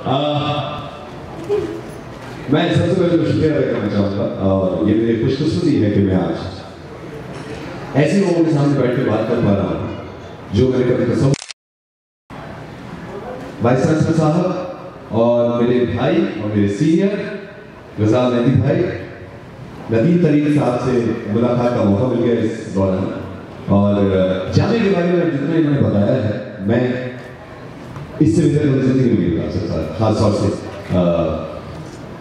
मैं सबसे पहले तो शुक्रिया अदा करना चाहूँगा और ये मेरी खुशकिस्मती है कि मैं आज ऐसे लोगों के सामने बैठ के बात कर पा रहा हूँ जो मेरे कभी कसम वाइस चांसलर साहब और मेरे भाई और मेरे सीनियर रज़ा मेहदी भाई नदीम तरीन साहब से मुलाकात का मौका मिल गया इस दौरान और जाने के बारे में जितना इन्होंने बताया है मैं इससे बेहतर जिंदगी में नहीं बता सकता, खास तौर से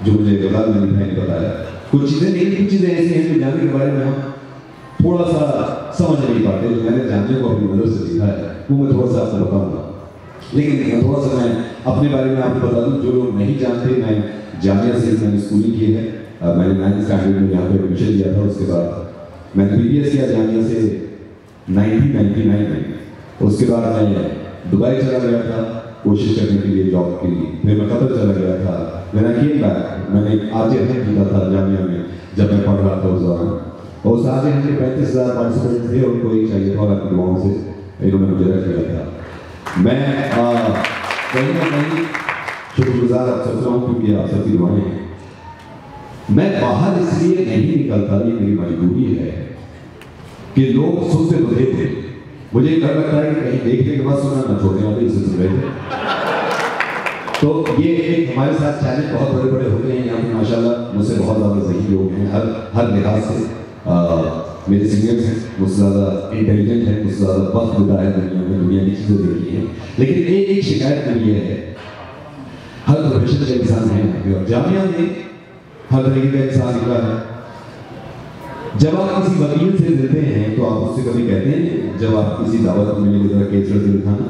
जो मुझे रज़ा मेहदी भाई ने बताया। कुछ चीज़ें नहीं, कुछ चीज़ें ऐसी हैं जो जाने के बारे में हम थोड़ा सा समझ नहीं पाते, जो मैंने जानने को अपनी मदद से सीखा है वो मैं थोड़ा सा आपको बताऊँगा। लेकिन थोड़ा सा मैं अपने बारे में आपको बता दूँ, जो लोग नहीं जानते, मैं जामिया से मैंने स्कूलिंग की है, मैंने 9th स्टैंडर्ड में यहाँ पे एडमिशन लिया था, उसके बाद मैंने BBS किया जामिया से 1999 में। उसके बाद मैं दुबई चला गया था कोशिश करने के लिए जॉब के लिए, फिर मैं कतर चला गया था, मैंने केम बैक, मैंने RJ जीता था जामिया में जब मैं पढ़ रहा था उस दौरान, और उस RJ में 35,000 पार्टिसिपेंट थे, उनको एक चाहिए था और आपकी दुआओं से इन्होंने मुझे रख लिया था। मैं कहीं ना कहीं शुक्रगुजार आप सोच रहा हूँ क्योंकि आप सबकी दुआएं हैं। मैं बाहर इसलिए नहीं निकलता, ये मेरी मजबूरी है कि लोग सुनते तो थे, मुझे डर लगता है कि कहीं देखने के बाद सुना ना छोड़ने वाले इसे सुन रहे थे। तो ये एक हमारे साथ चैलेंज बहुत बड़े बड़े होते हैं यहाँ पे माशाल्लाह, मुझसे बहुत ज़्यादा सही लोग हैं हर लिहाज से। मेरे सीनियर्स हैं, मुझसे ज़्यादा इंटेलिजेंट हैं, मुझसे ज़्यादा वक्त गुजारा है दुनिया में, दुनिया की चीज़ें देखी हैं। लेकिन एक शिकायत मेरी ये है, हर प्रोफेशन के इंसान हैं और जामिया में हर तरीके का इंसान निकला है। जब आप किसी वकील से मिलते हैं तो आप उससे कभी कहते हैं, जब आप किसी दावत में मिलने की तरह केस करके दिखाना,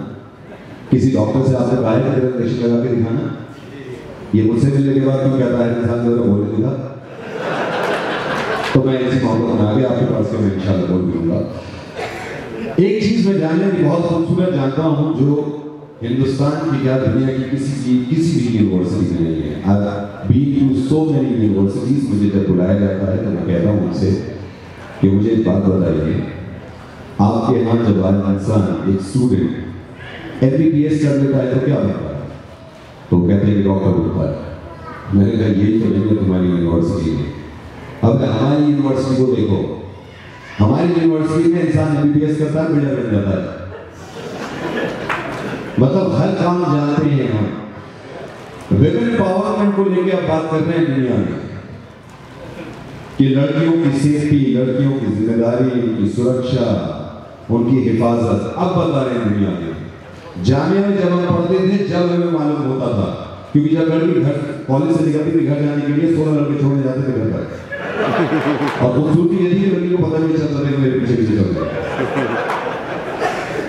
किसी डॉक्टर से आपने कहा है कि इंजेक्शन लगा के दिखाना, ये मुझसे मिलने के बाद क्यों कहता है इंसान जो बोलने का, तो मैं इसी मोहब्बत में आगे आपके पास के मैं इंशाल्लाह बोल दूंगा। एक चीज मैं जानने की बहुत खूबसूरत जानता हूँ जो हिंदुस्तान की क्या दुनिया की किसी भी यूनिवर्सिटी में नहीं है। I've been to so many universities, मुझे जब बुलाया जाता है तो मैं कहता हूँ उनसे कि मुझे एक बात बताइए, आपके यहाँ जब आए इंसान एक स्टूडेंट MBBS कर लेता है तो क्या होता है? तो कहते हैं कि डॉक्टर होता है। मैंने कहा यही तो नहीं है तुम्हारी यूनिवर्सिटी में। अब हमारी यूनिवर्सिटी को देखो, हमारी यूनिवर्सिटी में इंसान MBBS करता है, बिल्डर बन जाता है, मतलब हर काम जानते हैं हम। विमेन पावरमेंट को लेके अब बात कर रहे हैं दुनिया में कि लड़कियों की सेफ्टी, लड़कियों की जिम्मेदारी, उनकी सुरक्षा, उनकी हिफाजत अब बता रहे हैं दुनिया में। जामिया में जब हम पढ़ते थे जब हमें मालूम होता था, क्योंकि जब लड़की घर कॉलेज से निकलती थी घर जाने के लिए 16 लड़के छोड़ने जाते थे घर पर, और खूबसूरती यदि लड़की को पता नहीं चलता था मेरे पीछे पीछे चल रहे।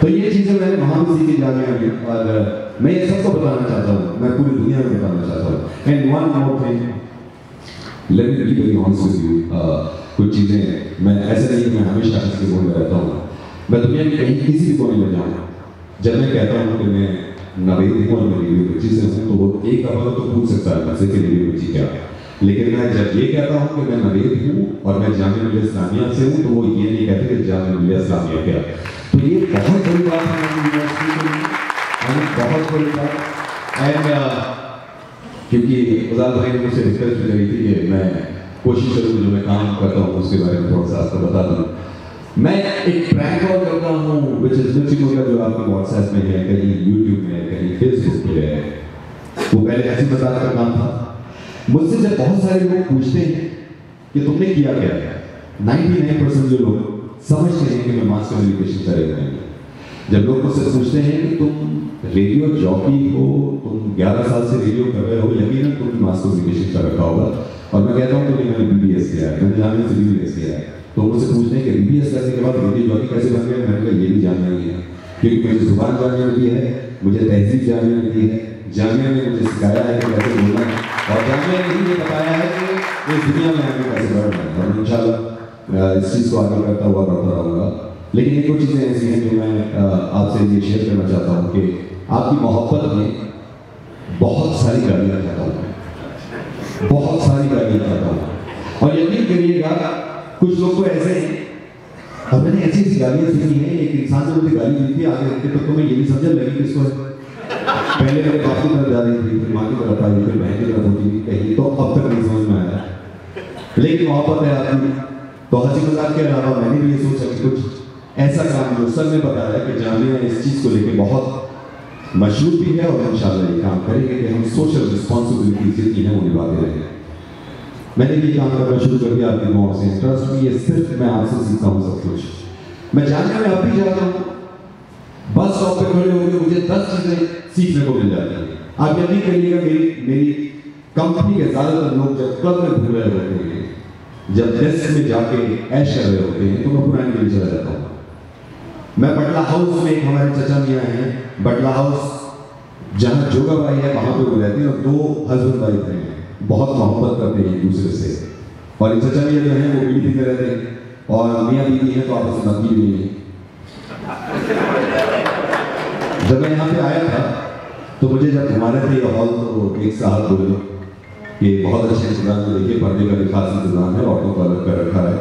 तो ये चीज़ें मैंने वहाँ भी सीखी जामिया में, और मैं ये सबको बताना चाहता हूँ, मैं पूरी दुनिया में बताना चाहता हूँ। And one more thing, let me be very honest with you, कुछ चीज़ें मैं ऐसे नहीं, मैं हमेशा इसके बोल में रहता हूँ, मैं दुनिया में कहीं किसी भी कोने में जाऊँ, जब मैं कहता हूँ कि मैं नवेद हूँ और मैं रेडियो मिर्ची से हूँ, तो वो एक दफा तो पूछ सकता है मुझसे कि रेडियो मिर्ची क्या है। लेकिन मैं जब ये कहता हूँ कि मैं नवेद हूँ और मैं जामिया मिलिया इस्लामिया से हूँ, तो वो ये नहीं कहते कि जामिया मिलिया इस्लामिया क्या। तो ये बहुत बड़ी बात है हमारी यूनिवर्सिटी के लिए, बहुत बड़ी बात। एंड क्योंकि उजाल भाई ने मुझसे रिक्वेस्ट भी करी थी कि मैं कोशिश करूँ जो मैं काम करता हूँ उसके बारे में थोड़ा सा आपको बता दूँ। मैं एक प्रैंक कॉल करता हूँ विच इज जो आपके व्हाट्सएप में है, कहीं यूट्यूब में है, कहीं फेसबुक पे है। वो पहले ऐसी मजाक का काम था। मुझसे जब बहुत सारे लोग पूछते हैं कि तुमने किया क्या है, 99% जो लोग समझते हैं कि मैं मास कम्युनिकेशन करेगा नहीं। जब लोग मुझसे पूछते हैं कि तुम रेडियो जॉकी हो, तुम 11 साल से रेडियो कर रहे हो, यकीनन तुमने मास कम्युनिकेशन कर रखा होगा, और मैं कहता हूँ कि मैंने BBS किया है, मैंने जामिया से BBS किया है। तो मुझसे पूछते हैं कि BBS करने के बाद रेडियो जॉकी कैसे बन गया। मैंने कहा ये भी जानना ही है, क्योंकि मुझे जुबान जामिया मिली है, मुझे तहजीब जामिया मिली है, जामिया ने मुझे सिखाया है कि कैसे बोलना है, और जामिया ने मुझे बताया है कि इस दुनिया में आगे कैसे बढ़ना है, और इंशाल्लाह इस चीज़ को आगे करता हुआ बढ़ता रहूँगा। लेकिन एक कुछ चीज़ें ऐसी हैं जो मैं आपसे ये शेयर करना चाहता हूँ कि आपकी मोहब्बत में बहुत सारी गालियाँ खाता हूँ, बहुत सारी गालियाँ खाता हूँ, और यकीन करिएगा कुछ लोग तो ऐसे हैं, और मैंने ऐसी ऐसी गालियाँ सुनी हैं, एक इंसान ने मुझे गाली दी थी आगे रखते तो मैं ये नहीं समझा लगी किसको है। पहले मेरे बाप की तरफ जा रही थी, फिर माँ की तरफ आई, फिर बहन की तरफ होती थी कहीं, तो अब तक नहीं समझ में आया। लेकिन मोहब्बत है आपकी, तो हंसी मजाक के अलावा मैंने भी ये सोचा कि कुछ ऐसा काम जो सर ने बताया कि जामिया इस चीज़ को लेकर बहुत मशहूर भी है और इंशाल्लाह ये काम करेंगे कि हम सोशल रिस्पॉन्सिबिलिटी जितनी है वो निभाते रहेंगे। मैंने भी काम करना शुरू कर दिया आपकी दुआओं से। ट्रस्ट में ये सिर्फ मैं आपसे सीखता हूँ सब कुछ। मैं जामिया में अब भी जाता हूँ, बस स्टॉप पे खड़े होकर मुझे 10 चीजें सीखने को मिल जाती हैं। आप यकीन करिएगा, मेरी कंपनी के ज्यादातर लोग जब क्लब में घूम रहे होते हैं, जब डेस्क में जाके ऐश कर रहे होते हैं, तो मैं पुराने के लिए चला जाता हूँ। मैं बटला हाउस में, एक हमारे चचा मियाँ हैं, बटला हाउस जहाँ जोगा भाई है वहाँ पे वो रहते हैं और 2 हस्बैंड वाइफ हैं, बहुत मोहब्बत करते हैं एक दूसरे से। और ये चचा मियाँ जो हैं वो बीवी में रहते हैं और मियाँ बीवी हैं तो आपस में मतली भी नहीं। जब मैं यहाँ पे आया था तो मुझे जब घुमाने थे ये हॉल, तो एक साहब बोले कि बहुत अच्छे इंतजाम में, देखिए पर्दे का भी खास इंतजाम है, ऑटो का अलग कर रखा है।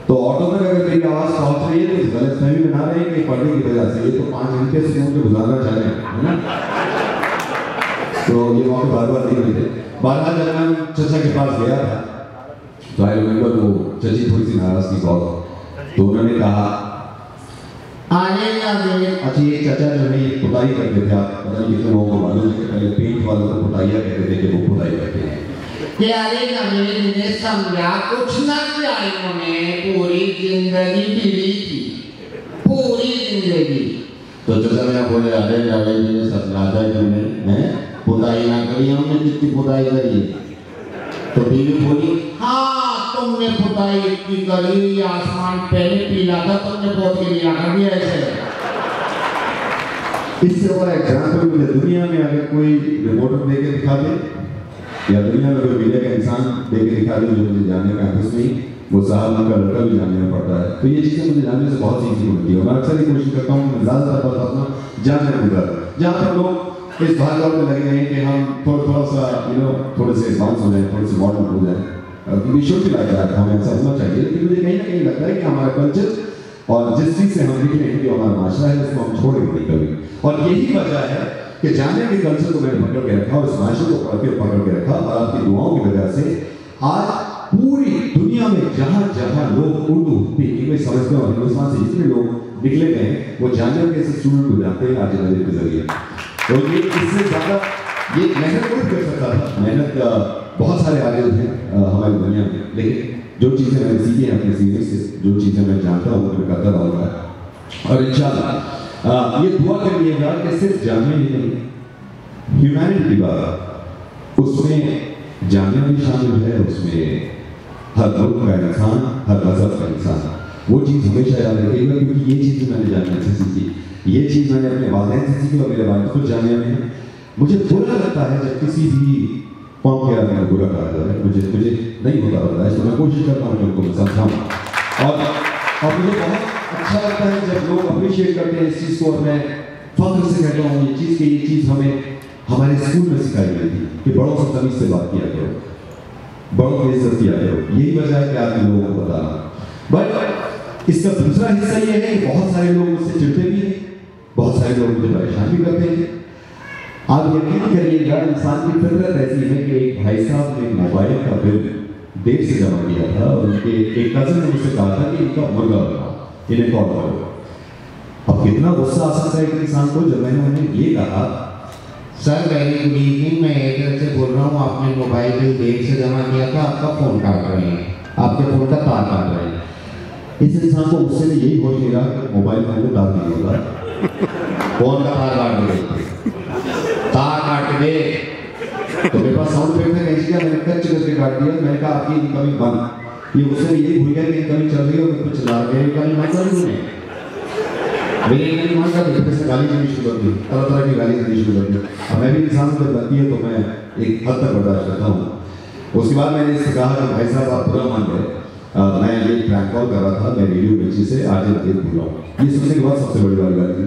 तो ऑटो में अगर मेरी आवाज़ पहुँच रही है तो इस गलतफहमी में ना रहे कि पर्दे की वजह से, ये तो 5 घंटे से उनको गुजारना चाह रहे हैं, है ना। तो ये मौके बार बार नहीं मिलते। बारह जब मैं चचा के पास गया था तो आई रिमेंबर वो चची थोड़ी सी नाराज थी बहुत, तो उन्होंने कहा अच्छा ये चचा जो है ये पुताई करते थे, आप पता नहीं कितने लोगों को मालूम है कि पहले पेंट वालों को पुताइया कहते थे कि वो पुताई करते हैं। ने समझा कुछ ना किया, इन्होंने पूरी जिंदगी पीड़ी थी, पूरी जिंदगी। तो चचा मैं बोले अरे जावेद जी ने समझाता है तुमने पुताई ना करी, हमने कितनी पुताई करी। तो बीवी बोली हाँ तुमने पुताई इतनी करी, आसमान पहले पीला था, तुमने बहुत के लिया कर दिया ऐसे। इससे बड़ा एग्जाम्पल मुझे दुनिया में अगर कोई रिपोर्टर देके दिखा दे या दुनिया में कोई मीडिया का इंसान देके दिखा दे जो मुझे जानने का कैंपस में, वो साहब उनका लड़का भी जानने में पड़ता है। तो ये चीज़ें मुझे जानने से बहुत सीखने मिलती है। मैं अक्सर ही कोशिश करता हूँ ज़्यादातर बात अपना जानने में गुजरा, जहाँ पर लोग इस भागदौड़ में लगे हैं कि हम थोड़ा सा थोड़े से एडवांस हो जाए, थोड़े से मॉडर्न हो जाए। विश्व की लग रहा है हमें ऐसा होना चाहिए, लेकिन मुझे कहीं ना कहीं लगता है कि हमारा कल्चर और जिस चीज़ से हम निकले हैं, जो हमारा माशरा है, उसको हम छोड़ेंगे नहीं कभी। और यही वजह है कि जाने के कल्चर को मैंने पकड़ के रखा और इस माशरे को पकड़ के रखा, और आपकी दुआओं की वजह से आज पूरी दुनिया में जहाँ जहाँ लोग उर्दू इंग्लिश समझते हैं और हिंदुस्तान से जितने लोग निकले गए वो जाने के स्टूडेंट को जाते हैं आज नजर के जरिए। तो ये इससे ज़्यादा ये मेहनत कोई कर सकता था, मेहनत बहुत सारे आगे हैं हमारी दुनिया में, लेकिन जो चीज़ें मैंने सीखी हैं अपने सीनियर से, जो चीज़ें मैं जानता हूँ वो मैं करता रहूँगा। और इंशाल्लाह ये दुआ करिएगा कि सिर्फ जामिया ही नहीं, ह्यूमैनिटी की बात उसमें जामिया भी शामिल है, उसमें हर मुल्क का इंसान, हर मजहब का इंसान, वो चीज़ हमेशा याद रखिएगा, क्योंकि ये चीज़ मैंने जामिया से सीखी, ये चीज़ मैंने अपने वालिदैन से सीखी और मेरे वालिद खुद जामिया में हैं। मुझे बुरा लगता है जब किसी भी कौम के आदमी को बुरा कहा जाए, मुझे नहीं होता रहता है, तो मैं कोशिश करता हूँ कि उनको मैं समझाऊँ। और मुझे बहुत अच्छा लगता है जब लोग अप्रिशिएट करते हैं इस चीज़ को, और मैं फख्र से कहता हूँ ये चीज़ हमें हमारे स्कूल में सिखाई गई थी कि बड़ों से तमीज़ से बात किया करो, बड़ों की इज्जत किया करो। यही वजह है कि आप लोगों को बता रहा हूँ। बट इसका दूसरा हिस्सा ये है कि बहुत सारे लोग मुझसे चिढ़ते भी हैं, बहुत सारे लोग मुझे परेशान भी करते हैं। आप यकीन करिएगा इंसान की फितरत ऐसी है कि एक भाई साहब ने मोबाइल का बिल देर से जमा किया था और उनके एक कज़न ने मुझसे कहा था कि इनका मुर्गा बनाओ, इन्हें कॉल करो। अब कितना गुस्सा आ सकता है एक इंसान को जब मैंने उन्हें ये कहा, सर वेरी गुड इवनिंग, मैं एयरटेल से बोल रहा हूँ, आपने मोबाइल बिल देर से जमा किया था, आपका फ़ोन काट रहे हैं, आपके फ़ोन का तार काट रहे हैं। इस इंसान को उससे भी यही होश नहीं रहा कि मोबाइल फ़ोन को तार नहीं होगा, फ़ोन का तार काट दे, तार काट दे। तो मेरे पास साउंड इफेक्ट है, क्या मैंने कच्चे करके काट दिया। मैंने कहा आपकी इनकमिंग बंद, ये उससे यही भूल गया कि इनकमिंग चल रही है और मैं कुछ चला रहे हैं, इनकमिंग मत करो उन्हें। मेरी इनकमिंग मान कर देखते से गाली देनी शुरू कर दी, तरह तरह की गाली देनी शुरू कर दी। अब मैं भी इंसान जब बनती है तो मैं एक हद तक बर्दाश्त करता हूँ। उसके बाद मैंने इससे कहा कि भाई साहब आप बुरा मान गए, मैं ये प्रैंक कॉल कर रहा था, मैं रेडियो मिर्ची से आज देख भूल रहा हूँ। ये सुनने के बाद सबसे बड़ी वाली बात थी।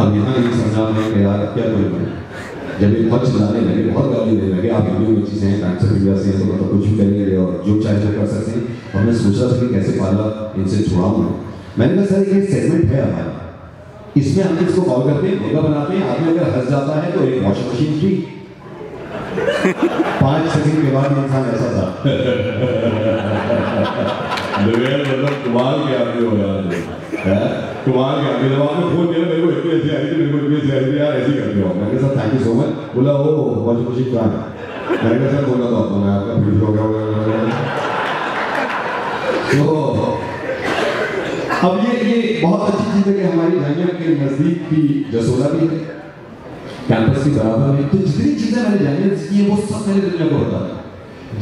अब यहाँ ये समझा मैं कि यार क्या करूँ मैं, जब ये बहुत चिल्लाने लगे, बहुत गाली देने लगे, आप रेडियो मिर्ची से हैं, टाइम्स ऑफ इंडिया से हैं, तो मतलब कुछ भी करेंगे और जो चाहे वो कर सकते हैं। और मैं सोचा था कि कैसे पाला इनसे छुड़ाऊँ। मैंने कहा सर ये सेगमेंट है हमारा, इसमें हम किसको कॉल करते हैं, मुर्गा बनाते हैं। आदमी अगर हंस जाता है तो एक वॉशिंग मशीन फ्री। 5 सेकंड के बाद इंसान ऐसा था। मतलब कमाल के आदमी हो यार, कमाल के आदमी। जब आपने फोन किया मेरे को इतनी अच्छी आई थी, मेरे को इतनी अच्छी आई थी यार, ऐसी करते हो। मैंने कहा sir thank you so much. बोला ओ वॉशिंग मशीन कहाँ है? मैंने कहा सर बोला तो मैं आपका वीडियो हो गया। तो अब ये बहुत अच्छी चीज़ है कि हमारी जामिया के नज़दीक की जसोला भी है, कैंपस की बराबर है। तो जितनी चीज़ें मैंने जामिया से की हैं वो सब मैंने दुनिया को बता दी।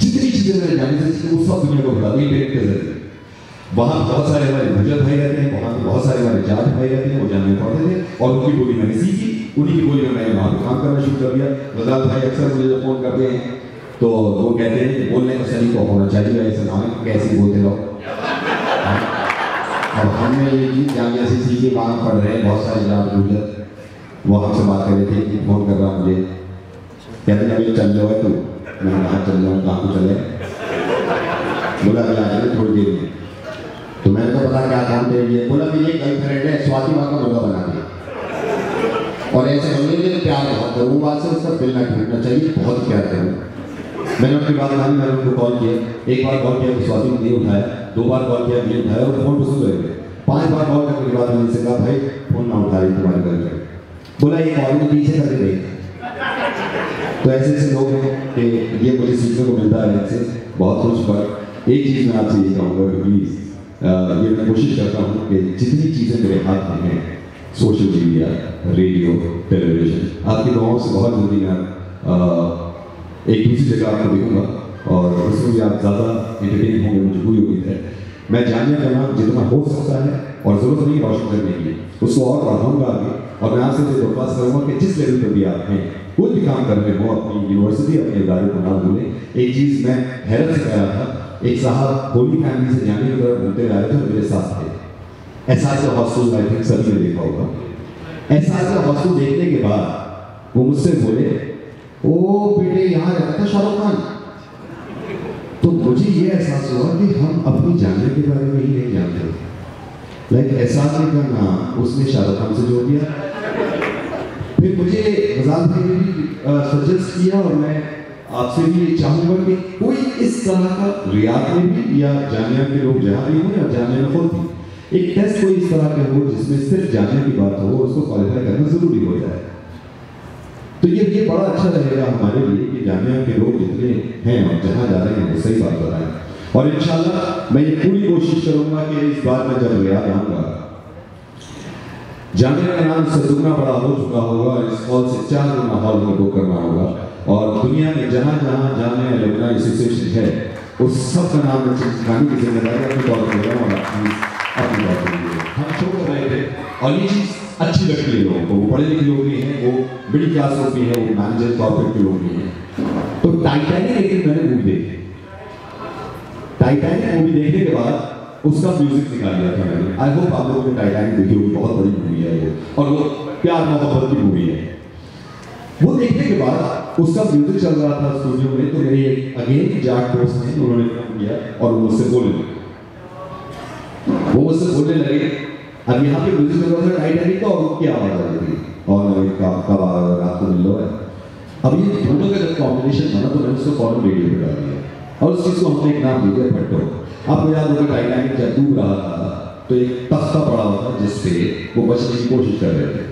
जितनी चीज़ें मैंने जामिया से की वो सब दुनिया को बता दी पेरेंट के जरिए। वहाँ बहुत सारे हमारे भजन भाई रहते हैं, वहाँ बहुत सारे हमारे जाट भाई रहते हैं, वो जामिया पढ़ते थे और उनकी बोली मैंने सीखी। उन्हीं की बोली में मैंने वहाँ पर काम करना शुरू कर दिया। रजाल भाई अक्सर मुझे फ़ोन करते हैं तो वो कहते हैं कि बोलने का सलीका होना चाहिए, ऐसे ना कैसे बोलते रहो। अब हमने ये चीज़ जामिया से सीखी, वहाँ पढ़ रहे हैं बहुत सारे जाट गुजर, वो हमसे बात कर रहे थे कि फ़ोन कर रहा मुझे, कहते हैं अभी चल जाओ तू। मैंने कहा चल जाऊँ, कहाँ को चले? बोला अभी आ जाए थोड़ी देर में। तो मैंने कहा पता क्या काम दे दिए? बोला मेरी एक गर्लफ्रेंड है, स्वाति माँ का मुर्गा बना दिया और ऐसे बनने के लिए प्यार बहुत करूँ, बात से उसका दिल ना टूटना चाहिए, बहुत प्यार करूँ। मैंने उनकी बात मानी, मैंने उनको कॉल किया। एक बार कॉल किया तो स्वाति ने नहीं उठाया, 2 बार कॉल किया नहीं उठाया और फ़ोन पर सुन रहे थे। 5 बार कॉल करने के बाद मैंने इनसे कहा भाई फ़ोन ना उठा रही तुम्हारी गर्लफ्रेंड। बोला ये कॉल में पीछे करके देख। तो ऐसे ऐसे लोग हैं कि ये मुझे सीखने को मिलता है इनसे, बहुत कुछ। पर एक चीज़ मैं आपसे ये कहूँगा कि प्लीज़ ये मैं कोशिश करता हूँ कि जितनी चीज़ें मेरे हाथ में हैं, सोशल मीडिया, रेडियो, टेलीविज़न, आपकी दुआओं से बहुत जल्दी मैं एक दूसरी जगह आपको देखूँगा और उसमें भी आप ज़्यादा एंटरटेन होंगे, मुझे पूरी उम्मीद है। मैं जामिया का नाम जितना हो सकता है और ज़रूरत नहीं रोशन करने की, उसको और बढ़ाऊँगा आगे। और मैं आपसे दरख्वास्त करूँगा कि जिस लेवल पर भी आप हैं, कोई भी काम कर रहे हो, अपनी यूनिवर्सिटी, अपने इदारे को ना भूलें। एक चीज़ मैं हैरत से कह रहा था, एक साहब होली फैमिली से जाने की तरफ घूमते आ रहे थे, मेरे साथ थे। एहसास का हॉस्टल आई थिंक सभी ने देखा होगा। एहसास का हॉस्टल देखने के बाद वो मुझसे बोले ओ बेटे यहाँ रहता था शाहरुख खान। तो मुझे ये एहसास हुआ कि हम अपनी जाने के बारे में ही नहीं जानते। लाइक एहसास ने का नाम उसने शाहरुख खान से जोड़ दिया। फिर मुझे रजाल भाई ने भी सजेस्ट किया और मैं आपसे भी ये चाहूँगा कि कोई इस तरह का रियाद में भी या जामिया के लोग जहाँ भी हों या जामिया में खुद भी एक टेस्ट कोई इस तरह के हो जिसमें सिर्फ जामिया की बात हो, उसको क्वालिफाई करना ज़रूरी हो जाए। तो ये बड़ा अच्छा रहेगा हमारे लिए कि जामिया के लोग जितने हैं और जहाँ जा रहे हैं वो सही बात बताएं। और इंशाल्लाह मैं ये पूरी कोशिश करूँगा कि इस बार मैं जब रियाद आऊँगा, जामिया का नाम से दुगना बड़ा हो चुका होगा, इस हॉल से 4 गुना हॉल में बुक करना होगा और दुनिया में जहाँ जहाँ जामिया अलुमनाई एसोसिएशन है उस सब का नाम मैं सिखाने की जिम्मेदारी अपनी तौर पर ले रहा हूँ और अपनी तौर पर ले। हम छोड़ रहे थे और ये चीज़ अच्छी लगती है लोगों को, वो पढ़े लिखे लोग भी हैं, वो मिडिल क्लास लोग भी हैं, वो मैनेजर कॉर्पोरेट के लोग भी हैं। तो टाइटैनिक एक दिन मैंने मूवी देखी। टाइटैनिक मूवी देखने के बाद उसका म्यूजिक निकाल लिया था मैंने। आई होप आप लोगों ने टाइटैनिक देखी होगी, बहुत बड़ी मूवी है वो और वो प्यार मोहब्बत की मूवी है। वो देखने के बाद उसका म्यूजिक चल रहा था स्टूडियो में, तो मेरे अगेन जाट दोस्त हैं, उन्होंने फोन किया और मुझसे बोलने लगे अब यहाँ पे म्यूजिक चल रहा था टाइटैनिक का और उनकी आवाज़ आ रही थी और मैंने कब रात को मिल लो है। अब ये दोनों का जब कॉम्बिनेशन बना तो मैंने उसको फॉरन रेडियो पे डाल दिया और उस चीज़ को हमने एक नाम दिया फट्टो। आपको याद होगा टाइटैनिक जब डूब रहा था तो एक तख्ता पड़ा हुआ था जिसपे वो बचने की कोशिश कर रहे थे।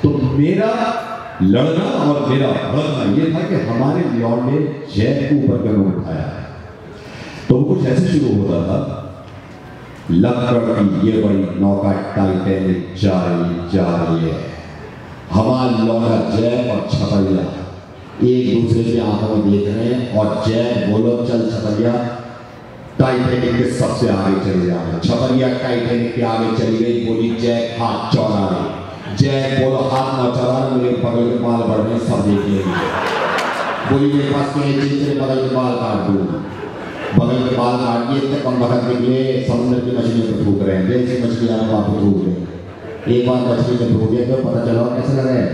तो मेरा लड़ना और मेरा भड़कना ये था कि हमारे लौंडे जैक को ऊपर कदम उठाया। तो कुछ ऐसे शुरू होता था, लकड़ की ये बड़ी नौका टाइटैनिक जा रही है, हमारा लौंडा जैक और छपरिया एक दूसरे के आंखों में देख रहे हैं और जैक बोलो चल छपरिया, टाइटैनिक के सबसे आगे चले जा रहे। छपरिया टाइटैनिक के आगे चली गई, बोली जैक हाथ चौड़ा रही। जैक बोलो हाथ न चौड़ा, मेरे बगल के बाल बढ़ रहे सब देख लेंगे। बोली मेरे पास तेरे बगल के बाल काट दूँ, बगल के बाल काट दिए तो कम वक्त निकले समुद्र की मछलियों पर थूक रहे हैं, जैसे मछलियाँ वहाँ पर थूक रहे हैं। एक बार मछली जब थूक गया तो पता चला कैसा लग रहा है,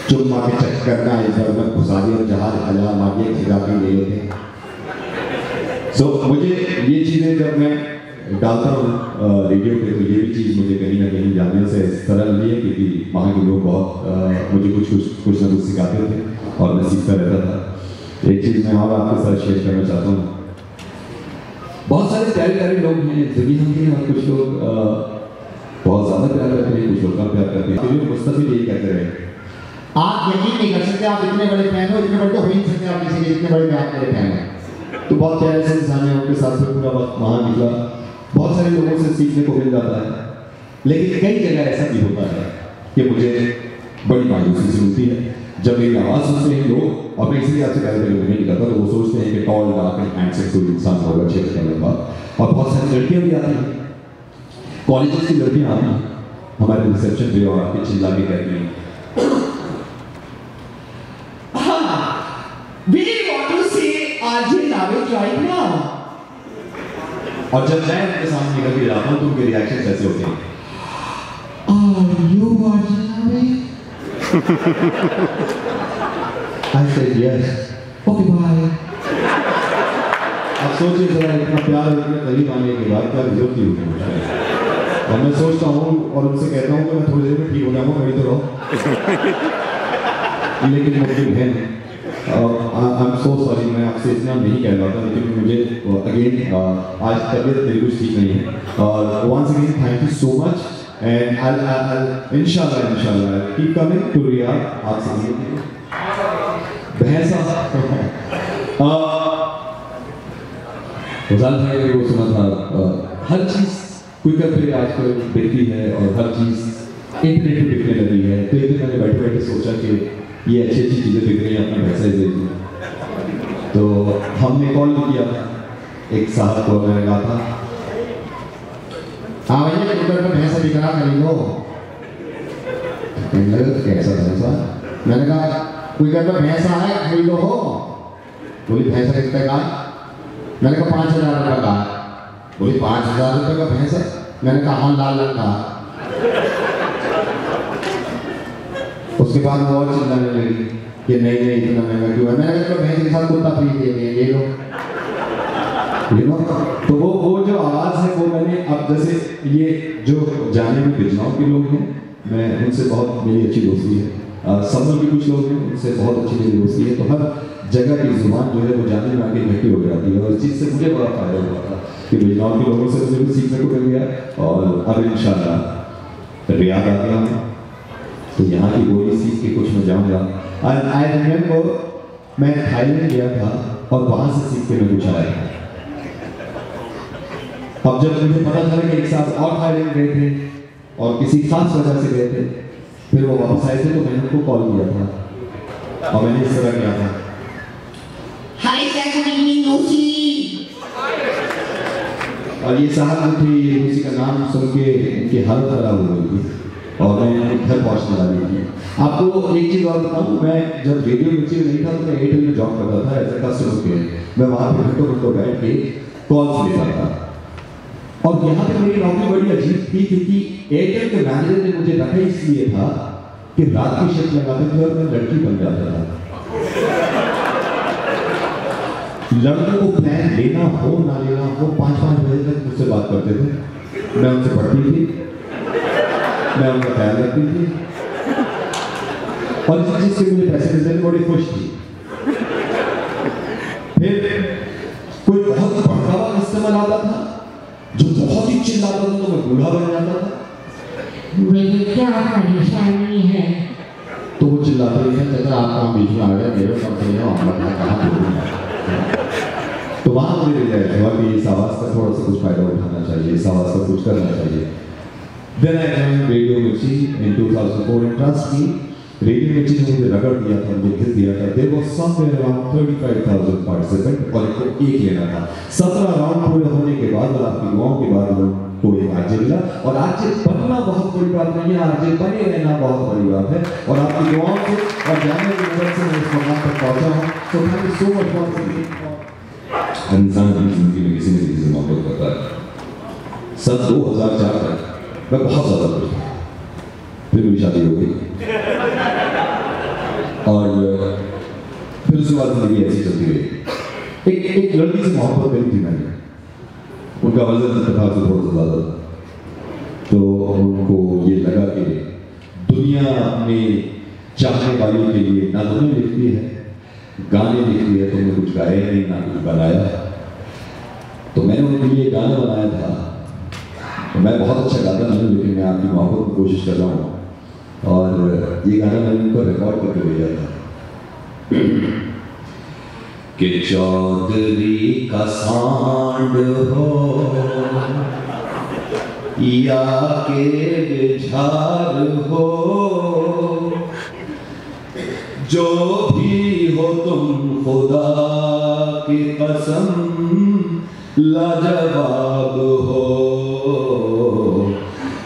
चुम्मा के चक्कर का इधर में घुसा दिया, जहाज हजार मार दिए, खिला के ले लेते। सो मुझे ये चीज़ें जब मैं डालता हूँ रेडियो पे, तो ये भी चीज़ मुझे कहीं ना कहीं जानने से इस तरह लगी है, क्योंकि वहाँ के लोग बहुत मुझे कुछ ना कुछ सिखाते थे और मैं सीखता रहता था। एक चीज़ मैं और आपके साथ शेयर करना चाहता हूँ। बहुत सारे प्यारे प्यारे लोग हैं दुनिया में, और कुछ लोग बहुत ज़्यादा प्यार करते हैं, कुछ लोग कम प्यार करते हैं। तो मुस्तफिल यही कहते रहे, आप यकीन नहीं कर सकते, आप इतने बड़े फैन हो, इतने बड़े तो हो ही नहीं सकते आप किसी के, इतने बड़े आप मेरे फैन हैं। तो बहुत प्यारे से इंसान है, उनके साथ में पूरा वक्त वहाँ निकला, बहुत सारे लोगों से सीखने को मिल जाता है। लेकिन कई जगह ऐसा भी होता है कि मुझे बड़ी मायूसी सी होती है जब मेरी आवाज़ सुनते हैं लोग, और मैं इसलिए आपसे कहते हैं नहीं निकलता, तो वो सोचते हैं कि टॉल डार्क एंड हैंडसम कोई इंसान होगा, चेक करने के बाद। और बहुत सारी लड़कियाँ भी आती हैं, कॉलेजेस की लड़कियाँ आती हैं हमारे रिसेप्शन पे और आके चिल्ला के कहती हैं, We want to see RJ Navid right now. और जब मैं उनके सामने निकल के जाता हूँ तो उनके रिएक्शन कैसे होते हैं? Are you RJ Navid? I said yes. Okay, bye. अब सोचिए जरा, इतना प्यार और इतने करीब आने के बाद क्या जरूरत ही होती है। और मैं सोचता हूँ और उनसे कहता हूँ कि मैं थोड़ी देर में ठीक हो जाऊँगा, वही तो रहो। लेकिन मुमकिन है नहीं। आई एम सो सॉरी, मैं आपसे इतना नहीं कह रहा था, लेकिन मुझे अगेन आज तबीयत मेरी कुछ ठीक नहीं है। और once again thank you so much, and I इंशाल्लाह कीप कमिंग टू रियाद। आप सभी भैंसा भाई ने वो सुना था, हर चीज़ क्विकर पे आजकल बिकती है और हर चीज़ इंटरनेट पे बिकने लगी है। तो एक दिन मैंने बैठे बैठे सोचा कि ये अच्छी अच्छी चीज़ें बिक रही हैं, अपना पैसा ही दे दिया। तो हमने कॉल किया था एक साहब को, मैंने कहा था हाँ भैया क्विकर पे भैंसा बिक रहा, खरीद लो। कैसा भैंसा? मैंने कहा क्विकर पे भैंसा है, खरीद लो हो। बोली भैंसा कितने का? मैंने कहा 5,000 रुपये का। बोली 5,000 रुपये का भैंसा? मैंने कहा हाँ, लाल रंग का। उसके बाद वो और चिल्लाने लगी कि नहीं इतना महंगा क्यों है। मैंने कहा भैंस के साथ कुत्ता फ्री दे दिए, ले लो। तो वो जो आवाज़ है वो मैंने, अब जैसे ये जो जाने में बिजनौर के लोग हैं, मैं उनसे बहुत मेरी अच्छी दोस्ती है। संभल के कुछ लोग हैं, उनसे बहुत अच्छी मेरी दोस्ती है। तो हर जगह की जुबान जो है वो जाने में आगे इकट्ठी हो जाती है, और इस चीज़ से मुझे बड़ा फायदा हुआ था कि बिजनौर के लोगों से मुझे कुछ सीखने को मिल गया। और अब इंशाल्लाह रियाद आ गया हूँ, तो यहाँ की बोली सीख के कुछ मैं जाऊँगा। आई रिमेंबर मैं थाईलैंड गया था और वहाँ से सीख के मैं कुछ आया था। अब जब मुझे पता चला कि एक साथ और थाईलैंड गए थे और किसी खास वजह से गए थे, फिर वो वापस आए थे, तो मैंने उनको कॉल किया था और मैंने इस तरह किया था, हाय गुड इवनिंग नूसी। और ये साहब जो थे, नूसी का नाम सुन के इनकी हालत खराब हो गई थी और मैं इनके घर पहुँचने वाली थी। आपको एक चीज़ और बताऊँ, मैं जब रेडियो मिर्ची में नहीं था तो मैं एयरटेल में जॉब करता था एज ए कस्टमर केयर। मैं वहाँ पे घंटों बैठ के कॉल्स लेता था, और यहाँ पे मेरी नौकरी बड़ी अजीब थी, क्योंकि एयरटेल के मैनेजर ने मुझे रखा इसलिए था कि रात की शिफ्ट लगाते थे और मैं लड़की बन जाता था। लड़कों को प्लान लेना हो ना लेना हो, 5-5 बजे तक मुझसे बात करते थे। मैं उनसे पढ़ती थी, मैं उनका ख्याल रखती थी, और इस चीज़ से मुझे पैसे मिलते थे, बड़ी खुश थी। फिर कोई बहुत बड़का हुआ कस्टमर आता था जो बहुत ही चिल्लाता था, तो मैं बूढ़ा बन जाता था। मुझे क्या परेशानी है? तो वो चिल्लाते थे, चाचा आप काम बीच में आ गए, मेरे कंपनी है, मैं कहाँ बोलूँगा। तो वहाँ मुझे रियलाइज हुआ कि इस आवाज़ का थोड़ा सा कुछ फायदा उठाना चाहिए, इस आवाज़ का कुछ करना चाहिए। Then I joined Radio Mirchi in 2004, and trust me, Radio Mirchi ने मुझे रगड़ दिया था, मुझे घिस दिया था। There was somewhere around 35,000 participants और एक लेना था। 17 राउंड पूरे होने के बाद और आपकी दुआओं के बाद को एक आरजे मिला, और आरजे बनना बहुत बड़ी बात नहीं है, आरजे बने रहना बहुत बड़ी बात है। और आपकी दुआओं से और जाने की मदद से मैं इस मुकाम तक पहुँचा हूँ। तो thank you so much for इंसान की जिंदगी में किसी न किसी से मोहब्बत करता है। सन 2004 तक मैं बहुत ज़्यादा खुश था, फिर मेरी शादी हो गई और फिर उसके बाद जिंदगी ऐसी चलती रही। एक लड़की से मोहब्बत करी थी मैंने, उनका वजन इत्तेफाक से थोड़ा सा ज़्यादा था, तो उनको ये लगा कि दुनिया अपने चाहने वालों के लिए ना तो लिखती है, गाने लिखती है, तुमने कुछ गाया नहीं ना कुछ बनाया। तो मैंने उनके लिए गाना बनाया था। तो मैं बहुत अच्छा गाता नहीं हूँ, लेकिन मैं आपकी मोहब्बत की कोशिश कर रहा हूँ, और ये गाना मैंने उनको रिकॉर्ड करके भेजा था कि चौधरी का सांड हो या के बिझार हो, जो भी हो तुम खुदा की कसम लाजवाब हो।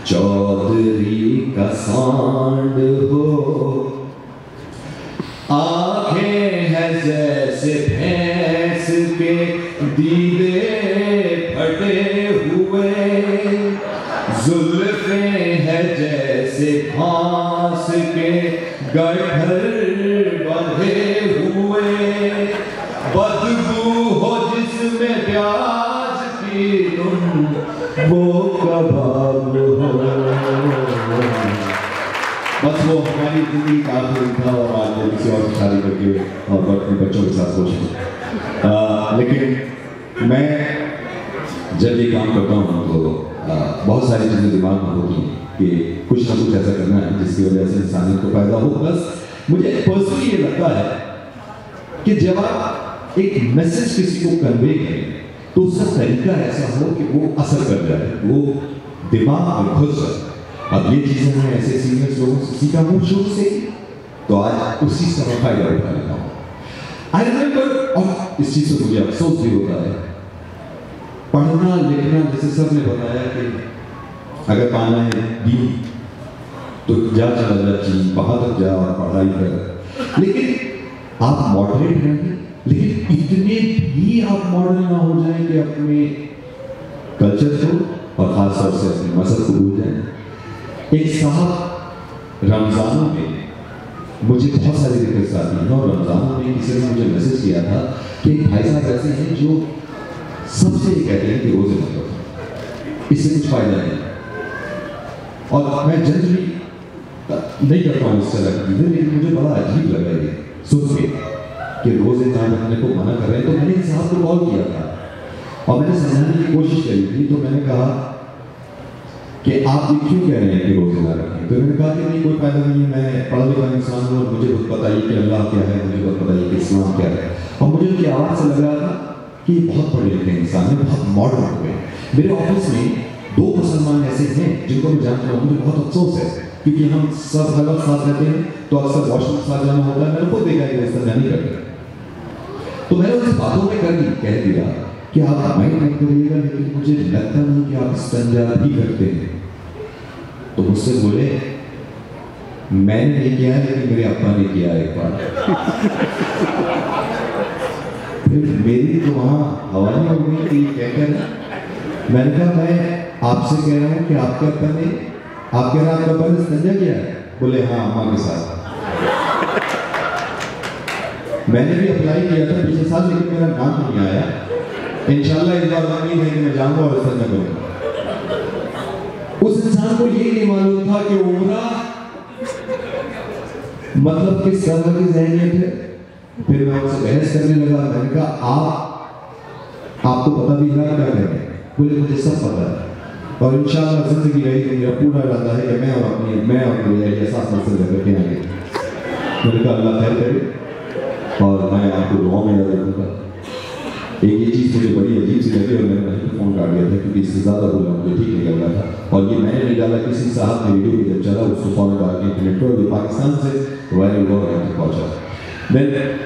चौधरी का सांड हो, आंखें हैं जैसे भैंस के दीदे फटे हुए, जुल्फे हैं जैसे घास के गठर बंधे हुए, बदबू हो जिसमें प्याज की तुम वो कबाब हो। बस वो हमारी जिंदगी का आखिरी था, और आज वो किसी और से शादी करके और अपने बच्चों के साथ खुश है। लेकिन मैं जब ये काम करता हूँ तो बहुत सारी चीज़ें दिमाग में होती हैं कि कुछ ना कुछ ऐसा करना है जिसकी वजह से इंसानियत को फायदा हो। प्लस मुझे पर्सनली ये लगता है कि जब आप एक मैसेज किसी को कन्वे करें तो उसका तरीका ऐसा हो कि वो असर कर जाए, वो दिमाग में घुस जाए। अब ये चीज़ें मैं ऐसे सीनियर लोगों से सीखा हूँ शुरू से, तो आज उसी से मैं फायदा उठा लेता हूँ। आई रिमेंबर, और इस चीज़ से मुझे अफसोस भी होता है, पढ़ना लिखना जैसे सब ने बताया कि अगर पाना है डी तो जा चला जा चीन, वहाँ तक जा और पढ़ाई कर, लेकिन आप मॉडरेट रहेंगे, लेकिन इतने भी आप मॉडल ना हो जाए कि अपने कल्चर को और खास तौर से अपने मजहब को भूल जाए। एक साहब रमजानों में मुझे बहुत सारी रिक्वेस्ट आती है, और रमजानों में किसी ने मुझे मैसेज किया था कि भाई साहब ऐसे हैं जो सबसे कहते हैं कि रोजे मत करो, इससे कुछ फायदा नहीं। और मैं जनरली नहीं करता हूँ इस तरह की चीज़ें, लेकिन मुझे बड़ा अजीब लगा ये सुन के कि रोजे ना रखने को मना कर रहे हैं। तो मैंने इस साहब को कॉल किया था और मैंने समझाने की कोशिश करी थी। तो मैंने कहा कि आप ये क्यों कह रहे हैं कि रोजे ना रखें? तो मैंने कहा कि नहीं, कोई फायदा नहीं है, मैं पढ़ा लिखा इंसान हूँ और मुझे बहुत पता है कि अल्लाह क्या है, मुझे बहुत पता है कि इस्लाम क्या है। और मुझे उनकी आवाज़ से लग रहा था कि बहुत पढ़े लिखे इंसान है, बहुत मॉडर्न हो गए। मेरे ऑफिस में 2 मुसलमान ऐसे हैं जिनको मैं जानता हूँ, मुझे बहुत अफसोस है क्योंकि हम सब गलत साथ रहते हैं तो अक्सर वॉशरूम साथ जाना होता है। मैंने खुद देखा है कि इस तरह नहीं करते। तो मैंने उनसे बातों में कह दिया कि आप माइंड मत करिएगा, लेकिन मुझे लगता नहीं कि आप इस्तिंजा भी करते हैं। तो मुझसे बोले, मैंने नहीं किया है लेकिन मेरे अप्पा ने किया एक बार। फिर मेरी तो वहाँ हवा नहीं हो गई कि क्या कहना। मैंने कहा मैं आपसे कह रहा हूँ कि आपके अप्पा ने, आप कह रहे हैं आपका अप्पा ने इस्तिंजा किया है? बोले हाँ, अम्मा के साथ। मैंने भी अप्लाई किया था पिछले साल, लेकिन मेरा नाम नहीं आया। इंशाल्लाह इस बार उम्मीद है कि मैं जाऊंगा और इस्तिंजा करूंगा। उस इंसान को ये नहीं मालूम था कि उम्रा मतलब किस तरह की ज़हनियत है। फिर मैं उनसे बहस करने लगा। मैंने कहा आपको पता भी है क्या करें? बोले मुझे सब पता है, और इंशाल्लाह जिंदगी रही तो मेरा पूरा इरादा है कि मैं और मेरे एहसास मसल करके आएंगे। मैंने कहा अल्लाह खैर करे, और मैं आपको दुआ में याद रखूँगा। एक ये चीज़ मुझे बड़ी अजीब सी लगी और मैंने वहीं पर फ़ोन काट दिया था क्योंकि इससे ज़्यादा बोला मुझे ठीक नहीं लग रहा था। और ये मैंने नहीं डाला, किसी साहब ने वीडियो जब चला उसको फ़ौरन डाल के इंटरनेट पर, ये पाकिस्तान से वायरल हुआ और यहाँ तक पहुँचा।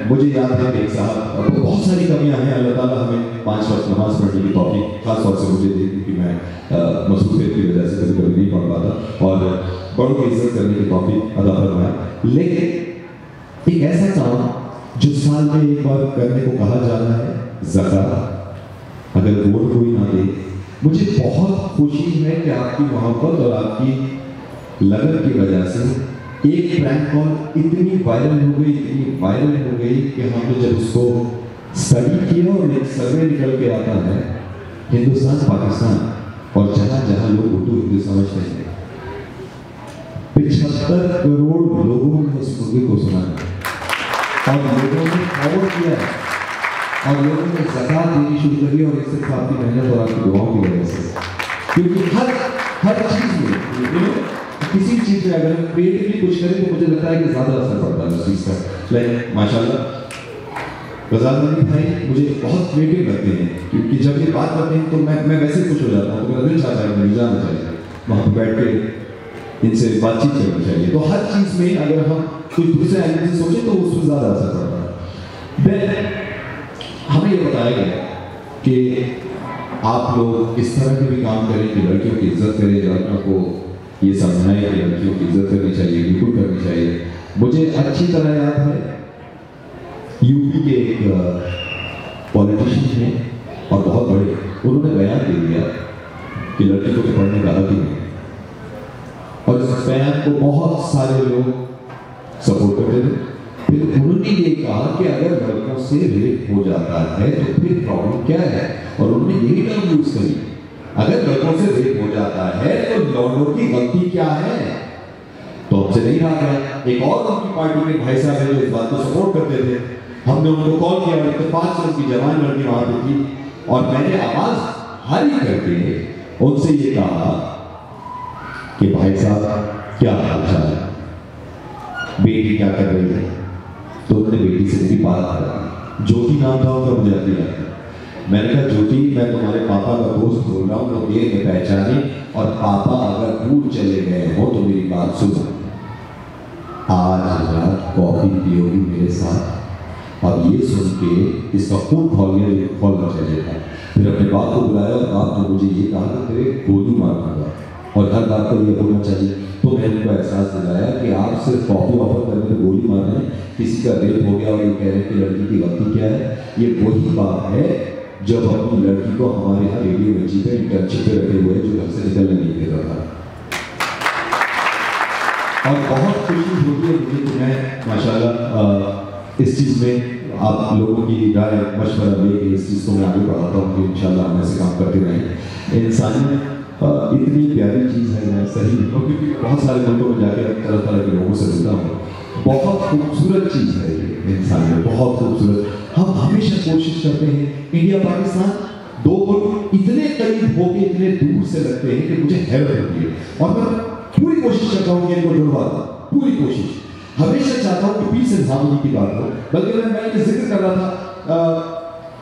मुझे याद है कि एक साहब, बहुत सारी कमियाँ हैं, अल्लाह ताला हमें 5 वक्त नमाज़ पढ़ने की तौफीक खास तौर से मुझे दी क्योंकि मैं मसरूफियत की वजह से कभी कभी नहीं पढ़ पाता, और बड़ों की इज्जत करने की तौफीक अदा फरमाया। लेकिन एक ऐसा काम जो साल में एक बार करने को कहा जा रहा है, ज़कात, अगर वोट कोई ना दे, मुझे बहुत खुशी है कि आपकी मोहब्बत और आपकी लगन की वजह से एक प्रैंक कॉल इतनी वायरल हो गई कि हमने जब उसको स्टडी किया और एक सर्वे निकल के आता है हिंदुस्तान पाकिस्तान और जहां जहां लोग उर्दू हिंदी समझते हैं 75 करोड़ लोगों ने उस मुर्गे को सुना है और लोगों ने फॉलो किया है और लोगों ने ज़कात देनी शुरू करी और इससे आपकी मेहनत और आपकी दुआओं की वजह से, क्योंकि हर चीज़ में किसी चीज़ में अगर हम क्रिएटिवली कुछ करें तो मुझे लगता है कि ज़्यादा असर पड़ता है उस चीज़ का। लाइक माशाल्लाह रज़ाक भाई मुझे बहुत क्रिएटिव लगते हैं, क्योंकि जब ये बात करते हैं तो मैं वैसे खुश हो जाता हूँ, तो मेरा दिल चाहता है मुझे जाना चाहिए वहाँ पर बैठ के इनसे बातचीत करनी चाहिए। तो हर चीज़ में अगर हम कोई दूसरे एंगल से सोचें तो उसमें ज़्यादा असर पड़ता है। हमें ये बताया गया कि आप लोग इस तरह के भी काम करें कि लड़कियों की इज्जत करें, लड़कियों को ये समझाएं कि लड़कियों की इज्जत करनी चाहिए, बिल्कुल करनी चाहिए। मुझे अच्छी तरह याद है यूपी के एक पॉलिटिशियन हैं और बहुत बड़े, उन्होंने बयान दे दिया कि लड़की को पढ़ने का हक ही नहीं, और इस बयान को बहुत सारे लोग सपोर्ट करते थे। फिर उन्होंने ये कहा कि अगर लड़कों से रेप हो जाता है तो फिर प्रॉब्लम क्या है, और उन्होंने यही टर्म यूज करी, अगर लड़कों से रेप हो जाता है तो लौंडों की गलती क्या है। तो हमसे नहीं रहा गया। एक और उनकी पार्टी के भाई साहब है जो इस बात को सपोर्ट करते थे, हमने उनको कॉल किया, इत्तेफाक से उनकी जवान लड़की वहां पे थी और मैंने आवाज हारी करके उनसे ये कहा कि भाई साहब क्या हाल चाल है, बेटी क्या कर रही है। तो उन्होंने बेटी से मेरी बात करा, ज्योति नाम था उनका, मुझे याद नहीं। मैंने कहा ज्योति मैं तुम्हारे पापा का दोस्त बोल रहा हूँ, तो देर में पहचाने, और पापा अगर दूर चले गए हो तो मेरी बात सुनो, आज रात कॉफी पियोगी मेरे साथ। अब ये सुन के इसका खून खोलना चाहिए था। फिर अपने बाप को बुलाया और बाप ने मुझे ये कहा कि तेरे गोली मार दूंगा, और हर बात को ये होना चाहिए। तो मैंने उनको एहसास दिलाया कि आप सिर्फ कॉफी ऑफर करने में गोली मार रहे हैं, किसी का रेप हो गया और ये कह रहे हैं कि लड़की की गलती क्या है। ये वही बात है जब अपनी लड़की को हमारे यहाँ रेडियो में जीते इंटर्नशिप पे रखे हुए जो घर से निकलने नहीं दे रहा था। और बहुत खुशी होती है मुझे कि मैं माशाल्लाह इस चीज़ में आप लोगों की राय मशवरा लेके इस चीज़ को मैं आगे बढ़ाता हूँ कि इंशाल्लाह हम ऐसे काम करते रहें। इंसानियत इतनी प्यारी चीज़ है, मैं सही क्योंकि बहुत सारे मुल्कों में जाके तरह तरह के लोगों से मिलता हूँ, बहुत खूबसूरत चीज़ है ये इंसानियत, बहुत खूबसूरत। हम हमेशा कोशिश करते हैं, इंडिया पाकिस्तान दो मुल्क इतने करीब होके इतने दूर से लगते हैं कि मुझे हैरत होती है, और मैं पूरी कोशिश करता हूँ कि इनको जुड़वा दूँ, पूरी कोशिश हमेशा चाहता हूँ कि पीस एंड हार्मनी की बात हो। बल्कि मैं ये जिक्र कर रहा था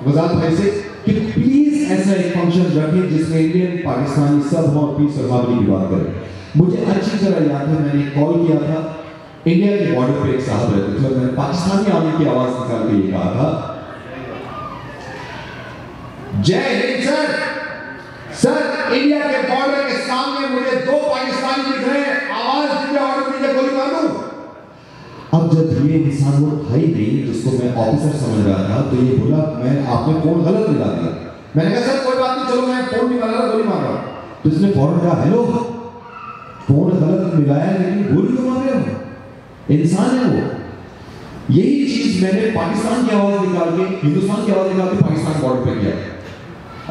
वज़ारत भाई से कि प्लीज ऐसा एक फंक्शन रखें जिसमें इंडियन पाकिस्तानी सब हो और पीस और हार्मनी की बात करें। मुझे अच्छी तरह याद है मैंने कॉल किया था, इंडिया के बॉर्डर पे एक साहब रहते थे, मैंने पाकिस्तानी आर्मी की आवाज निकाल के ये कहा था, जय हिंद सर। सर इंडिया के बॉर्डर के सामने मुझे दो पाकिस्तानी दिख रहे हैं, आवाज दीजिए, ऑर्डर दीजिए, गोली मार दूं। अब जब ये इंसान वो था ही नहीं जिसको मैं ऑफिसर समझ रहा था, तो ये बोला मैं आपने फोन गलत मिला दिया। मैंने कहा सर कोई बात नहीं, चलो मैं फोन निकाल रहा, गोली मार रहा हूं। तो इसने फौरन कहा हेलो, फोन गलत मिलाया लेकिन गोली क्यों मार रहे हो, इंसान है वो। यही चीज मैंने पाकिस्तान की आवाज निकाल के, हिंदुस्तान की आवाज निकाल के पाकिस्तान बॉर्डर पे किया।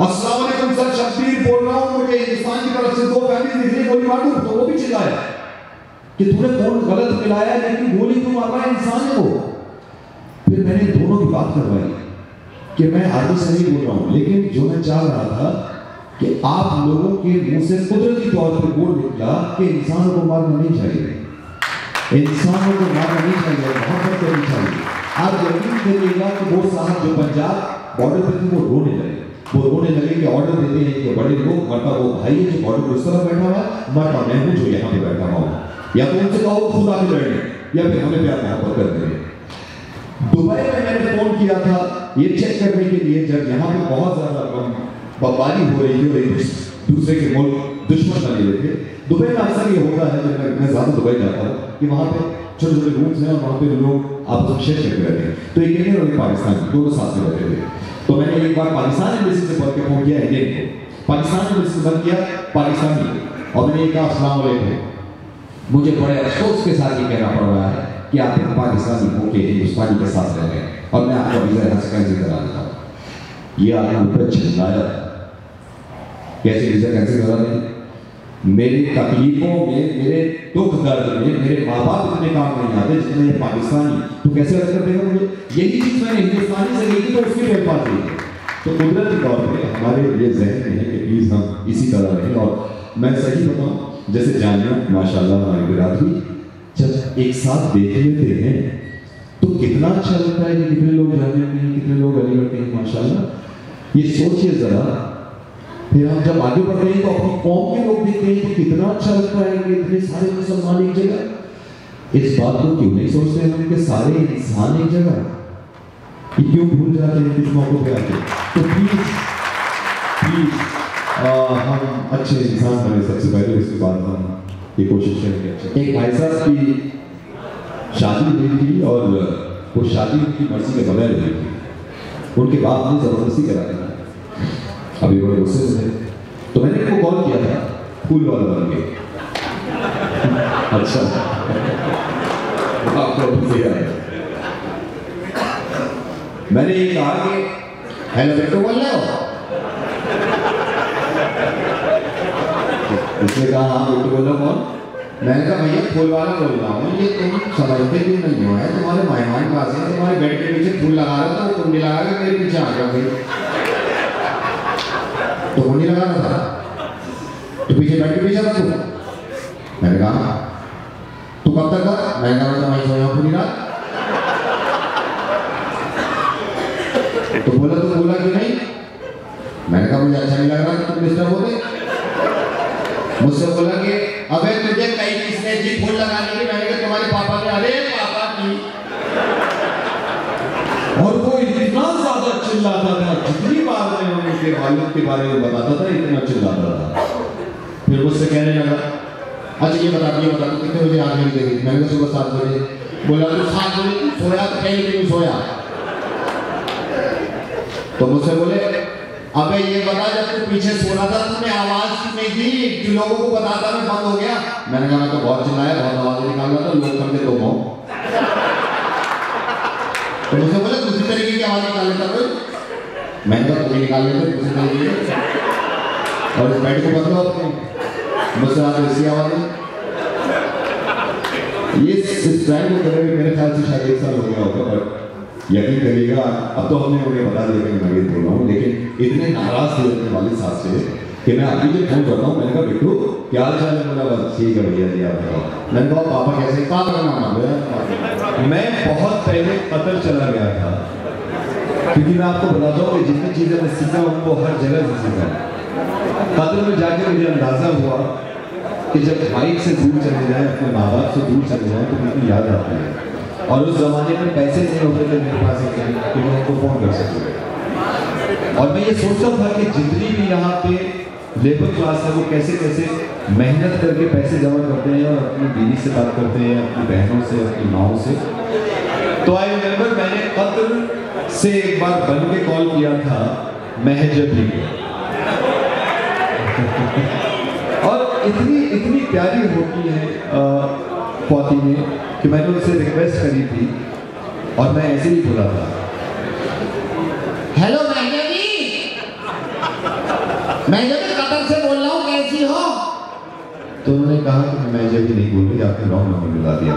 अस्सलाम वालेकुम सर, शब्बीर बोल रहा हूं, मुझे हिंदुस्तान की तरफ से दो फैमिली दिख रही, गोली मार दूं। तो वो भी चिल्लाया कि तूने फोन गलत मिलाया लेकिन गोली क्यों मार रहा है, इंसान है वो। फिर मैंने दोनों की बात करवाई कि मैं आगे से नहीं बोल रहा हूं, लेकिन जो मैं चाह रहा था कि आप लोगों के मुंह से कुदरती तौर पर बोल निकला कि इंसानों को मारना नहीं चाहिए, इंसानों को मारना नहीं चाहिए, मोहब्बत करनी चाहिए। आप यकीन करिएगा कि वो साहब जो पंजाब बॉर्डर पर थे वो रोने लगे कि ऑर्डर देते हैं कि बड़े लोग, मरता वो भाई है जो बॉर्डर पर उस तरफ बैठा हुआ है, मरता मैं हूँ जो यहाँ पे बैठा हुआ हूँ, या तो उनसे कहो खुदा भी लड़ने या फिर हमें प्यार मोहब्बत कर दें। दुबई में मैंने फोन किया था ये चेक करने के लिए, जब यहाँ पे बहुत ज्यादा बमबारी हो रही थी और एक दूसरे के मुल्क दुश्मन बने हुए थे। दुबई में अक्सर ये होता है, जब मैं ज्यादा दुबई जाता हूँ, कि वहाँ पे छोटे छोटे रूम्स हैं और वहाँ पे लोग आपस में शेयर करके रहते हैं। तो एक इंडियन और एक पाकिस्तानी दोनों साथ में रहते थे। तो मैंने एक बार पाकिस्तान एम्बेसी से पढ़ के फोन किया इंडियन को, पाकिस्तान एम्बेसी से बंद किया पाकिस्तानी, और मैंने कहा अस्सलाम वालेकुम, मुझे बड़े अफसोस के साथ ये कहना पड़ रहा है कि आप एक पाकिस्तानी होके हिंदुस्तानी के साथ रह रहे हैं और मैं आपका वीजा यहाँ से कैंसिल करा देता हूँ। ये आदमी ऊपर चिल्लाया कैसे वीजा कैंसिल करा दें, मेरी तकलीफों में, मेरे दुख दर्द में मेरे माँ बाप इतने काम नहीं आते जितने ये पाकिस्तानी, तो कैसे अलग कर देगा मुझे? यही चीज़ मैंने हिंदुस्तानी से ली थी तो उसकी मेरे पास ली है। तो कुदरती तौर पर हमारे ये जहन में है कि प्लीज़ हम इसी तरह रहें। और मैं सही बताऊँ, जैसे जानिया माशाल्लाह हमारी बिरादरी जब एक साथ देख लेते हैं तो कितना अच्छा लगता है कि कितने लोग जानिया के हैं, कितने लोग अलीगढ़ के हैं माशाल्लाह। ये सोचिए ज़रा, फिर हम जब आगे बढ़ रहे हैं तो अपनी कौम के लोग देखते हैं तो कितना अच्छा लगता है कि इतने सारे मुसलमान एक जगह। इस बात को क्यों नहीं सोचते हम कि सारे इंसान एक जगह, क्यों भूल जाते हैं कुछ मौकों पे आके? तो प्लीज हम अच्छे इंसान बने सबसे पहले, उसके बाद हम ये कोशिश करेंगे। एक भाई साहब की शादी हुई थी और वो शादी उनकी मर्जी के बगैर हुई थी, उनके बाप ने जबरदस्ती करा दिया। अभी बड़े गुस्से से थे तो मैंने इनको कॉल किया था फूल वाला बन के। अच्छा आपको मैंने ये कहा कि हेलो बेटो बोल रहे हो? उसने कहा हाँ बेटो बोलो कौन? मैंने कहा भैया फूल वाला बोल रहा हूँ, ये तुम समझते क्यों नहीं हो? है तुम्हारे मेहमान पास है, तुम्हारे बेड के पीछे फूल लगा रहा था, वो कुंडी लगा के मेरे पीछे आ गया भाई। तो कुंडी लगाना था तो पीछे बेड के पीछे था तू? मैंने कहा तू कब तक था? मैंने कहा मैं सोया पूरी रात। तो बोला तो बोला कि नहीं? मैंने कहा मुझे अच्छा नहीं लग रहा तुम डिस्टर्ब होते। मुझसे बोला कि अबे तुझे कहीं किसने जी फूल लगाने की? मैंने कहा तुम्हारे पापा ने। अरे पापा की। और वो इतना ज्यादा चिल्लाता था, जितनी बार मैं उनके वालिद के बारे में बताता था इतना चिल्लाता था। फिर मुझसे कहने लगा अच्छा ये बता तू कितने बजे आग लगी थी? मैंने कहा सुबह 7 बजे। बोला तू 7 बजे सोया तो कहीं नहीं सोया? तो मुझसे बोले अबे ये बता जब तू पीछे सो रहा था तुमने आवाज क्यों नहीं दी? जो लोगों को बताता मैं बंद हो गया। मैंने कहा मैं तो बहुत चिल्लाया, बहुत आवाज निकाल रहा था, लोग समझे तो हो। तो मुझसे बोले दूसरी तरीके की आवाज निकाल लेता कोई? मैंने कहा तुम्हें निकाल लेते दूसरी तरीके की। और इस बेड को बदलो अपने, मुझसे आप ऐसी आवाज है। ये स्टाइल को करने में मेरे ख्याल से शायद 1 साल हो गया होगा, पर यकीन करिएगा अब तो हमने उन्हें बता दिया कि मैं ये बोल रहा हूँ, लेकिन इतने नाराज थे अपने वालिद साहब से कि मैं अभी जब फोन करता हूँ मैंने कहा बिट्टू क्या हाल चाल है? बोला बस ठीक है भैया जी आप बताओ। मैंने कहा पापा कैसे? पापा का नाम है। मैं बहुत पहले कतर चला गया था, क्योंकि मैं आपको बताता हूँ कि जितनी चीज़ें मैं सीखा हूँ वो हर जगह से सीखा। कतर में जाके मुझे अंदाजा हुआ कि जब बाइक से दूर चले जाए, अपने माँ बाप से दूर चले जाए तो कितनी याद आती है। और उस जमाने में पैसे नहीं होते थे मेरे पास कि मैं उनको फोन कर सकूँ। और मैं ये सोचता था कि जितनी भी यहाँ पे लेबर क्लास है वो कैसे कैसे मेहनत करके पैसे जमा करते हैं और अपनी बीवी से बात करते हैं, अपनी बहनों से, अपनी माओ से। तो आई रिमेंबर मैंने कतर से एक बार बन के कॉल किया था महजबी को। और इतनी प्यारी होती है पौती में कि मैंने उनसे रिक्वेस्ट करी थी और मैं ऐसे ही बोला था हेलो महजबी, महजबी कतर से बोल रहा हूँ, कैसी हो? तो उन्होंने कहा कि मैं महजबी नहीं बोल रही, आपने रॉन्ग नंबर मिला दिया।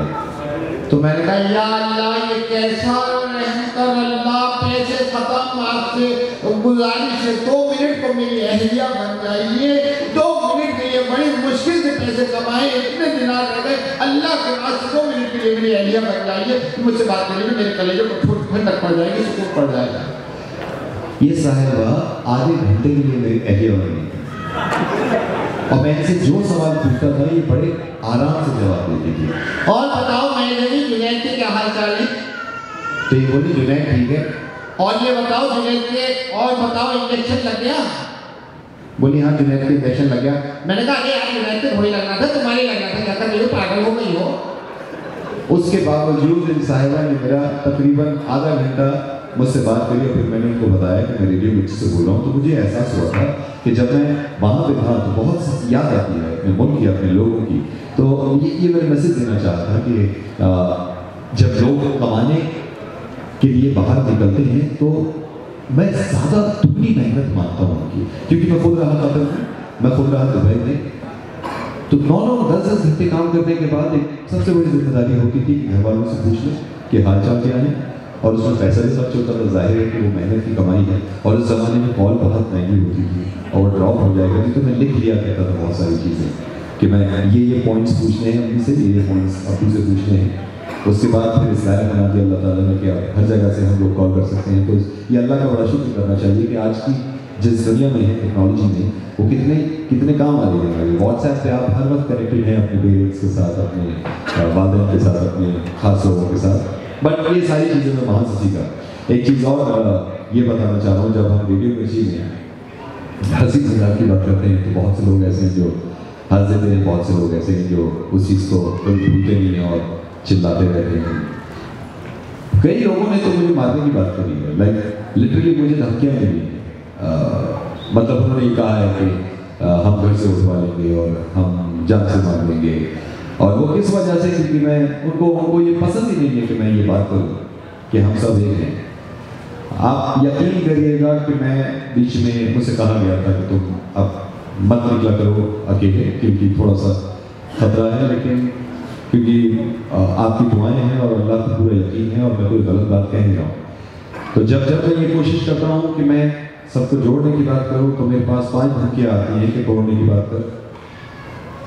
तो मैंने कहा या अल्लाह ये कैसा रहमकर अल्लाह, पैसे खत्म, आपसे गुजारिश है 2 मिनट को मेरी अहलिया बन जाइए। 2 मिनट के लिए बड़ी मुश्किल से पैसे कमाए, इतने दिनार रह गए, अल्लाह के वास्ते 2 मिनट के लिए मेरी अहलिया बन जाइए। मुझसे बात करेंगे मेरे कलेजे को फुट ठंडक पड़ जाएगी, सुकून पड़ जाएगा। ये साहिबा आधे घंटे के लिए मेरी अहलिया बन गई और मैं इनसे जो सवाल पूछता था ये बड़े आराम से जवाब देती थी। और बताओ महजबी जुनैद के क्या हाल चाल है? तो ये बोली जुनैद ठीक है। और ये बताओ जुनैद के, और बताओ इंजेक्शन लग गया? बोली हाँ जुनैद के इंजेक्शन लग गया। मैंने कहा अरे यार जुनैद के वही लगना था, तुम्हारे लगना था, क्या मेरे पागल हो गई हो? उसके बावजूद इन साहिबा ने मेरा तकरीबन आधा घंटा मुझसे बात करी और फिर मैंने उनको बताया कि मैं रेडियो मिर्ची से बोल रहा हूँ। तो मुझे एहसास हुआ था कि जब मैं वहाँ पे था तो बहुत याद आती है अपने मुल्क की, अपने लोगों की। तो ये मैं मैसेज देना चाहता था कि जब लोग कमाने के लिए बाहर निकलते हैं तो मैं ज़्यादा दुगनी मेहनत मानता हूँ उनकी, क्योंकि मैं खुद रहा कतर में, मैं खुद रहा दुबई में। तो 9-9 10-10 घंटे काम करने के बाद एक सबसे बड़ी जिम्मेदारी होती थी कि घर वालों से पूछ लें कि हाल चाल क्या है, और उसमें पैसा भी खर्च होता था। जाहिर है कि वो मेहनत की कमाई है, और उस ज़माने में कॉल बहुत महंगी होती थी और ड्रॉप हो जाएगा नहीं, तो मैं लिख लिया करता था बहुत सारी चीज़ें कि मैं ये पॉइंट्स पूछने हैं अम्मी से, ये पॉइंट्स अब्बू से पूछने हैं। उसके बाद फिर इस लायक बना दिया अल्लाह ताला ने कि हर जगह से हम लोग कॉल कर सकते हैं। तो ये अल्लाह का बड़ा शुक्र करना चाहिए कि आज की जिस दुनिया में है टेक्नोलॉजी में, वो कितने काम आ रही है। व्हाट्सएप पे आप हर वक्त कनेक्टेड हैं अपने पेरेंट्स के साथ, अपने वालिदैन के साथ, अपने खास लोगों के साथ। बट ये सारी चीज़ें मैं वहाँ से सीखा। एक चीज़ और ये बताना चाह रहा हूँ, जब हम रेडियो मिर्ची में हंसी मजाक की बात करते हैं तो बहुत से लोग ऐसे हैं जो हंस देते हैं, बहुत से लोग ऐसे हैं जो उस चीज़ को कभी भूलते नहीं हैं और चिल्लाते रहते हैं। कई लोगों ने तो मुझे मारने की बात करी है, लाइक लिटरली मुझे धमकियाँ मिली। मतलब उन्होंने ये कहा है कि हम घर से उठवा लेंगे और हम जान से मार लेंगे, और वो किस वजह से, क्योंकि मैं उनको ये पसंद ही नहीं है कि मैं ये बात करूँ कि हम सब एक हैं। आप यकीन करिएगा कि मैं बीच में मुझसे कहा गया था कि तुम अब मत निकला करो अकेले, क्योंकि थोड़ा सा खतरा है, लेकिन क्योंकि आपकी दुआएं हैं और अल्लाह को पूरा यकीन है और मैं कोई गलत बात कह नहीं रहा हूँ। तो जब मैं ये कोशिश करता हूँ कि मैं सबको जोड़ने की बात करूँ, तो मेरे पास 5 धमकियाँ आती हैं कि तोड़ने की बात कर,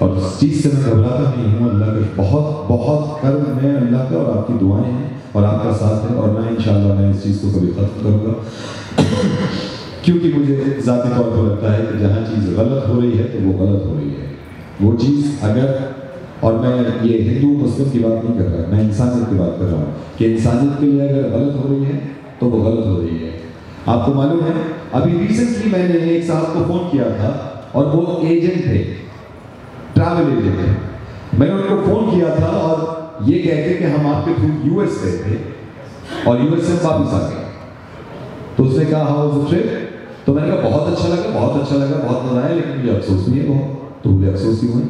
और इस चीज़ से मैं घबराता नहीं हूँ। अल्लाह का बहुत कर्म है, अल्लाह का और आपकी दुआएं हैं और आपका साथ है, और मैं इंशाल्लाह मैं इस चीज़ को कभी ख़त्म करूँगा क्योंकि मुझे ज़ाती तौर पर लगता है कि जहाँ चीज़ गलत हो रही है तो वो गलत हो रही है। वो चीज़ अगर, और मैं ये हिंदू मुस्लिम की बात नहीं कर रहा, मैं इंसानियत की बात कर रहा हूँ कि इंसानियत के लिए अगर गलत हो रही है तो वो गलत हो रही है। आपको मालूम है, अभी रिसेंटली मैंने एक साहब को फ़ोन किया था और वो एजेंट थे, ट्रैवल एजेंट थे। मैंने उनको फ़ोन किया था और ये कहते कि हम आपके थ्रू यूएस गए थे और यूएस से वापस आ गए। तो उसने कहा हाउ वाज द ट्रिप? तो मैंने कहा बहुत अच्छा लगा, बहुत मज़ा आया, लेकिन मुझे अफसोस भी है बहुत। तो मुझे अफसोस क्यों है?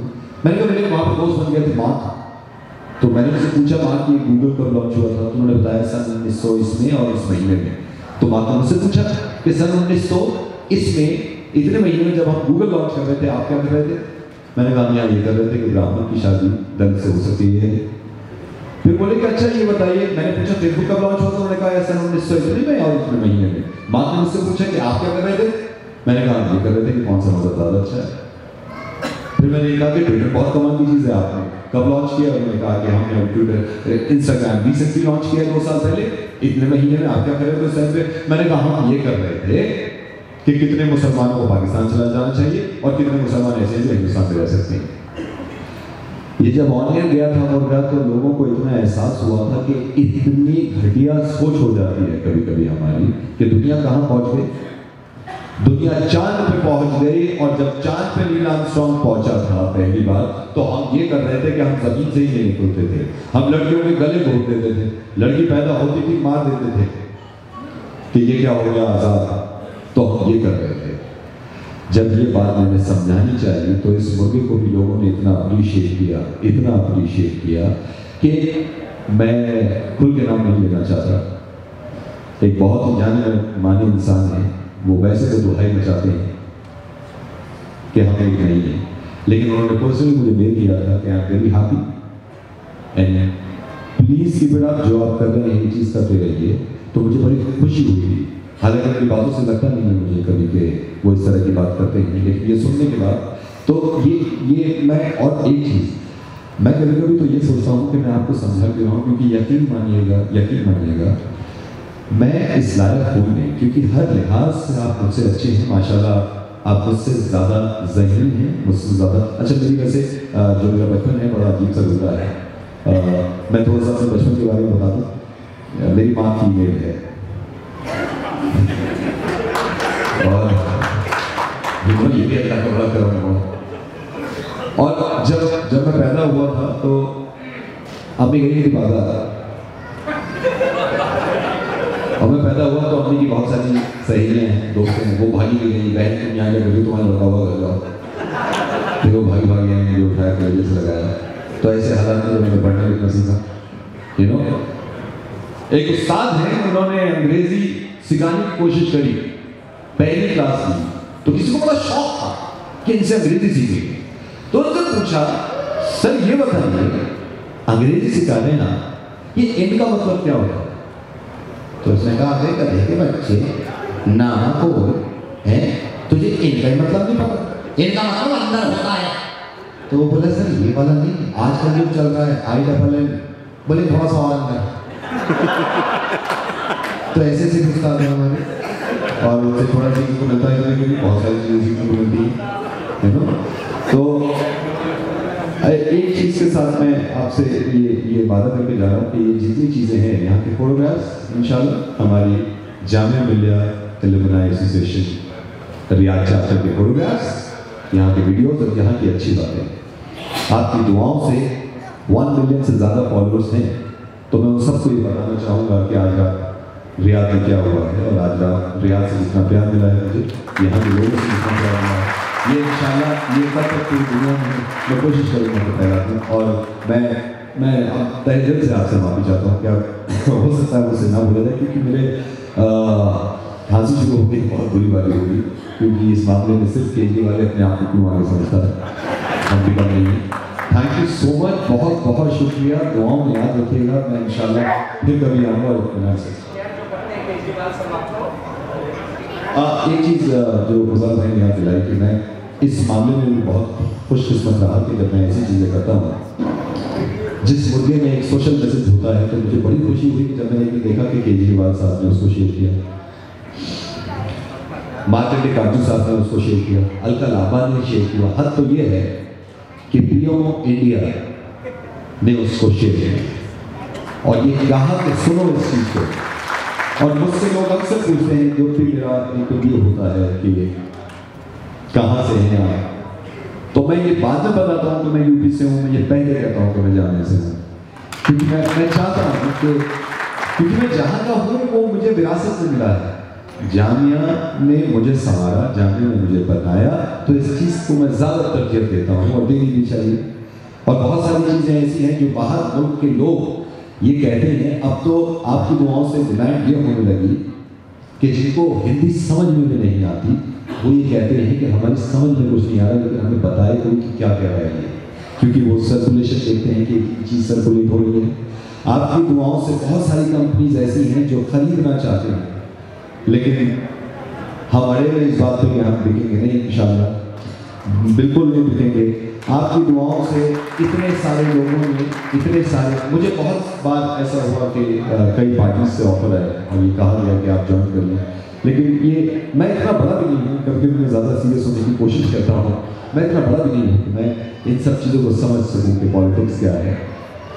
मैंने कहा मेरे वहाँ पर दोस्त बन गए थे मार्क। तो मैंने उनसे पूछा मार्क कि गूगल कब लॉन्च हुआ था? तो उन्होंने बताया सन 1900 में और इस महीने में। तो मार्क ने मुझसे पूछा कि सन 1900 इसमें इतने महीने में जब हम गूगल लॉन्च कर रहे थे आप क्या कर रहे थे? मैंने कहा हम यहाँ ये कर रहे थे कि ब्राह्मण की शादी दल से हो सकती है। फिर बोले कि अच्छा ये बताइए, मैंने पूछा फेसबुक कब लॉन्च हुआ? तो उन्होंने कहा सन 1900 इतने में और इतने महीने में। मार्क ने मुझसे पूछा कि आप क्या कर रहे थे? मैंने कहा हम ये कर रहे थे कि कौन सा मज़ा ज़्यादा अच्छा है। फिर मैंने कहा कि ट्विटर बहुत कमाल की चीज़ है, आपने कब लॉन्च किया? उन्होंने कहा कि हमने ट्विटर इंस्टाग्राम रिसेंटली लॉन्च किया 2 साल पहले, इतने महीने में आप क्या कर रहे थे उस टाइम पे? मैंने कहा हम ये कर रहे थे कि कितने मुसलमानों को पाकिस्तान चला जाना चाहिए और कितने मुसलमान ऐसे हैं जो हिंदुस्तान में रह सकते हैं। ये जब ऑनलाइन गया था मुर्गा, तो लोगों को इतना एहसास हुआ था कि इतनी घटिया सोच हो जाती है कभी कभी हमारी कि दुनिया कहाँ पहुँच गई। दुनिया चांद पे पहुंच गई, और जब चांद पे नील आर्मस्ट्रांग पहुंचा था पहली बार, तो हम ये कर रहे थे कि हम जमीन से ही नहीं निकलते थे। हम लड़कियों के गले घोट देते थे, लड़की पैदा होती थी मार देते थे कि ये क्या हो गया आज़ाद। तो हम ये कर रहे थे। जब ये बात मैंने समझानी चाहिए तो इस मुर्गे को भी लोगों ने इतना अप्रिशिएट किया कि मैं खुल के नाम नहीं लेना चाहता। एक बहुत ही जाने माने इंसान है, वो वैसे तो दुहाई मचाते हैं कि हम एक नहीं है, लेकिन उन्होंने पर्सनली मुझे मेल किया था कि I am very happy and please keep it up, जो आप कर रहे हैं ये चीज़ करते रहिए। तो मुझे बड़ी खुशी हुई। हालांकि उनकी बातों से लगता नहीं है मुझे कभी कि वो इस तरह की बात करते हैं, लेकिन ये सुनने के बाद तो ये मैं, और एक चीज़ मैं कभी कभी तो ये सोचता हूँ कि मैं आपको समझा क्यों रहा हूँ, क्योंकि यकीन मानिएगा मैं इस लायक हूँ नहीं, क्योंकि हर लिहाज से आप मुझसे अच्छे हैं माशाल्लाह। आप मुझसे ज़्यादा ज़हीन हैं, मुझसे ज़्यादा अच्छा। मेरी वैसे जो मेरा बचपन है बड़ा अजीब सा गुजरा है। मैं थोड़ा सा अपने बचपन के बारे में बता दूँ। मेरी माँ फीमेल है और ये भी अल्लाह का बड़ा करम हुआ। और जब मैं पैदा हुआ था तो अम्मी गई थी बाजार, और मैं पैदा हुआ तो अम्मी की बहुत सारी सहेलियाँ हैं, दोस्त हैं, वो भागी भी गई, बहन तुम यहाँ क्या करी, तुम्हारा लड़का हुआ घर जाओ। फिर वो भागी आए, मुझे उठाया, गले से लगाया। तो ऐसे हालात में मैंने पढ़ना लिखना सीखा। एक उस्ताद हैं, उन्होंने अंग्रेजी सिखाने की कोशिश करी पहली क्लास में, तो किसी को बड़ा शौक था कि इनसे अंग्रेजी सीखेंगे। तो उनसे पूछा, सर ये बताइए अंग्रेजी सिखा रहे हैं ना, ये इनका मतलब क्या होता है? तो उसने कहा, अरे गधे के बच्चे, ना को है तुझे इनका ही मतलब नहीं पता, इनका मतलब अंदर होता है। तो वो बोले, सर ये वाला नहीं, आजकल जो चल रहा है IFLN, बोले थोड़ा सा और अंदर। तो ऐसे से घुसता है हमारे, और उससे थोड़ा सीखने को मिलता है, क्योंकि बहुत सारी चीज़ें सीखने को मिलती है ना। तो एक चीज़ के साथ मैं आपसे ये वादा करके जा रहा हूँ कि ये जितनी चीज़ें हैं यहाँ के फोटोग्राफ्स इंशाल्लाह हमारी Jamia Millia alumni association Riyadh chapter के फोटोग्राफ्स, यहाँ के वीडियोस और यहाँ की अच्छी बातें, आपकी दुआओं से 1 मिलियन से ज़्यादा फॉलोअर्स हैं। तो मैं उन सबको ये बताना चाहूँगा कि आज रात रियाद में क्या हुआ है, और आज रात रियाद से जितना प्यार मिला है मुझे, यहाँ के लोगों से जितना प्यार मिला है, ये इंशाल्लाह ये तब तक पूरी दुनिया में मैं कोशिश करूँगा कि फैला दूँ। और मैं अब तहे दिल से आपसे माफ़ी चाहता हूँ कि आप हो सकता है मुझसे ना भूला जाए, क्योंकि मेरे खांसी शुरू हो गई, बहुत बुरी बात होगी, क्योंकि इस मामले में सिर्फ केजरीवाल अपने आप को क्यों आगे समझता है, हम भी कम नहीं है। थैंक यू सो मच, बहुत बहुत शुक्रिया, दुआओं में याद रखिएगा। मैं इंशाल्लाह फिर कभी आऊँगा और इत्मीनान से। एक चीज़ जो गुज़ार भाई ने याद दिलाई कि मैं इस मामले में भी बहुत खुशकिस्मत रहा कि जब मैं ऐसी चीज़ें करता हूँ जिस मुद्दे में एक सोशल मैसेज होता है, तो मुझे बड़ी खुशी हुई कि जब मैंने ये देखा कि केजरीवाल साहब ने उसको शेयर किया, मार्केट काजू साहब ने उसको शेयर किया, अलका लांबा ने शेयर किया, हद तो ये है कि पीएम इंडिया ने उसको शेयर किया। और ये कहा कि सुनो इस चीज़ को, और मुझसे लोग अक्सर पूछते हैं, जो भी मेरा एक ये होता है कि कहाँ से हैं आप, तो मैं ये बाद में बताता हूँ कि मैं यूपी से हूँ, मैं ये पहले कहता हूँ कि मैं जाने से हूँ, क्योंकि मैं चाहता हूँ कि क्योंकि मैं जहाँ का हूँ वो मुझे विरासत से मिला है। जामिया ने मुझे संवारा, जामिया ने मुझे बताया, तो इस चीज़ को मैं ज़्यादा तरजीह देता हूँ और देनी भी चाहिए। और बहुत सारी चीज़ें ऐसी हैं जो बाहर मुल्क के लोग ये कहते हैं, अब तो आपकी दुआओं से डिमांड ये होने लगी कि जिनको हिंदी समझ में भी नहीं आती, वो ये कहते हैं कि हमारी समझ में कुछ नहीं आ रहा, लेकिन हमें बताए कोई कि क्या कह रहा है, क्योंकि वो सर्कुलेशन देखते हैं कि चीज़ सर्कुलेट हो रही है। आपकी दुआओं से बहुत सारी कंपनीज ऐसी हैं जो खरीदना चाहते हैं, लेकिन हमारे लिए इस बात पे हम बिकेंगे नहीं, इंशाल्लाह बिल्कुल नहीं बिकेंगे। आपकी दुआओं से इतने सारे लोगों ने, इतने सारे, मुझे बहुत बार ऐसा हुआ कि कई पार्टीज से ऑफर आए और ये कहा गया कि आप ज्वाइन कर लें, लेकिन ये मैं इतना बड़ा भी नहीं हूँ, कभी मैं ज़्यादा सीरियस होने की कोशिश करता हूँ, मैं इतना बड़ा भी नहीं हूँ कि मैं इन सब चीज़ों को समझ सकूँ कि पॉलिटिक्स क्या है।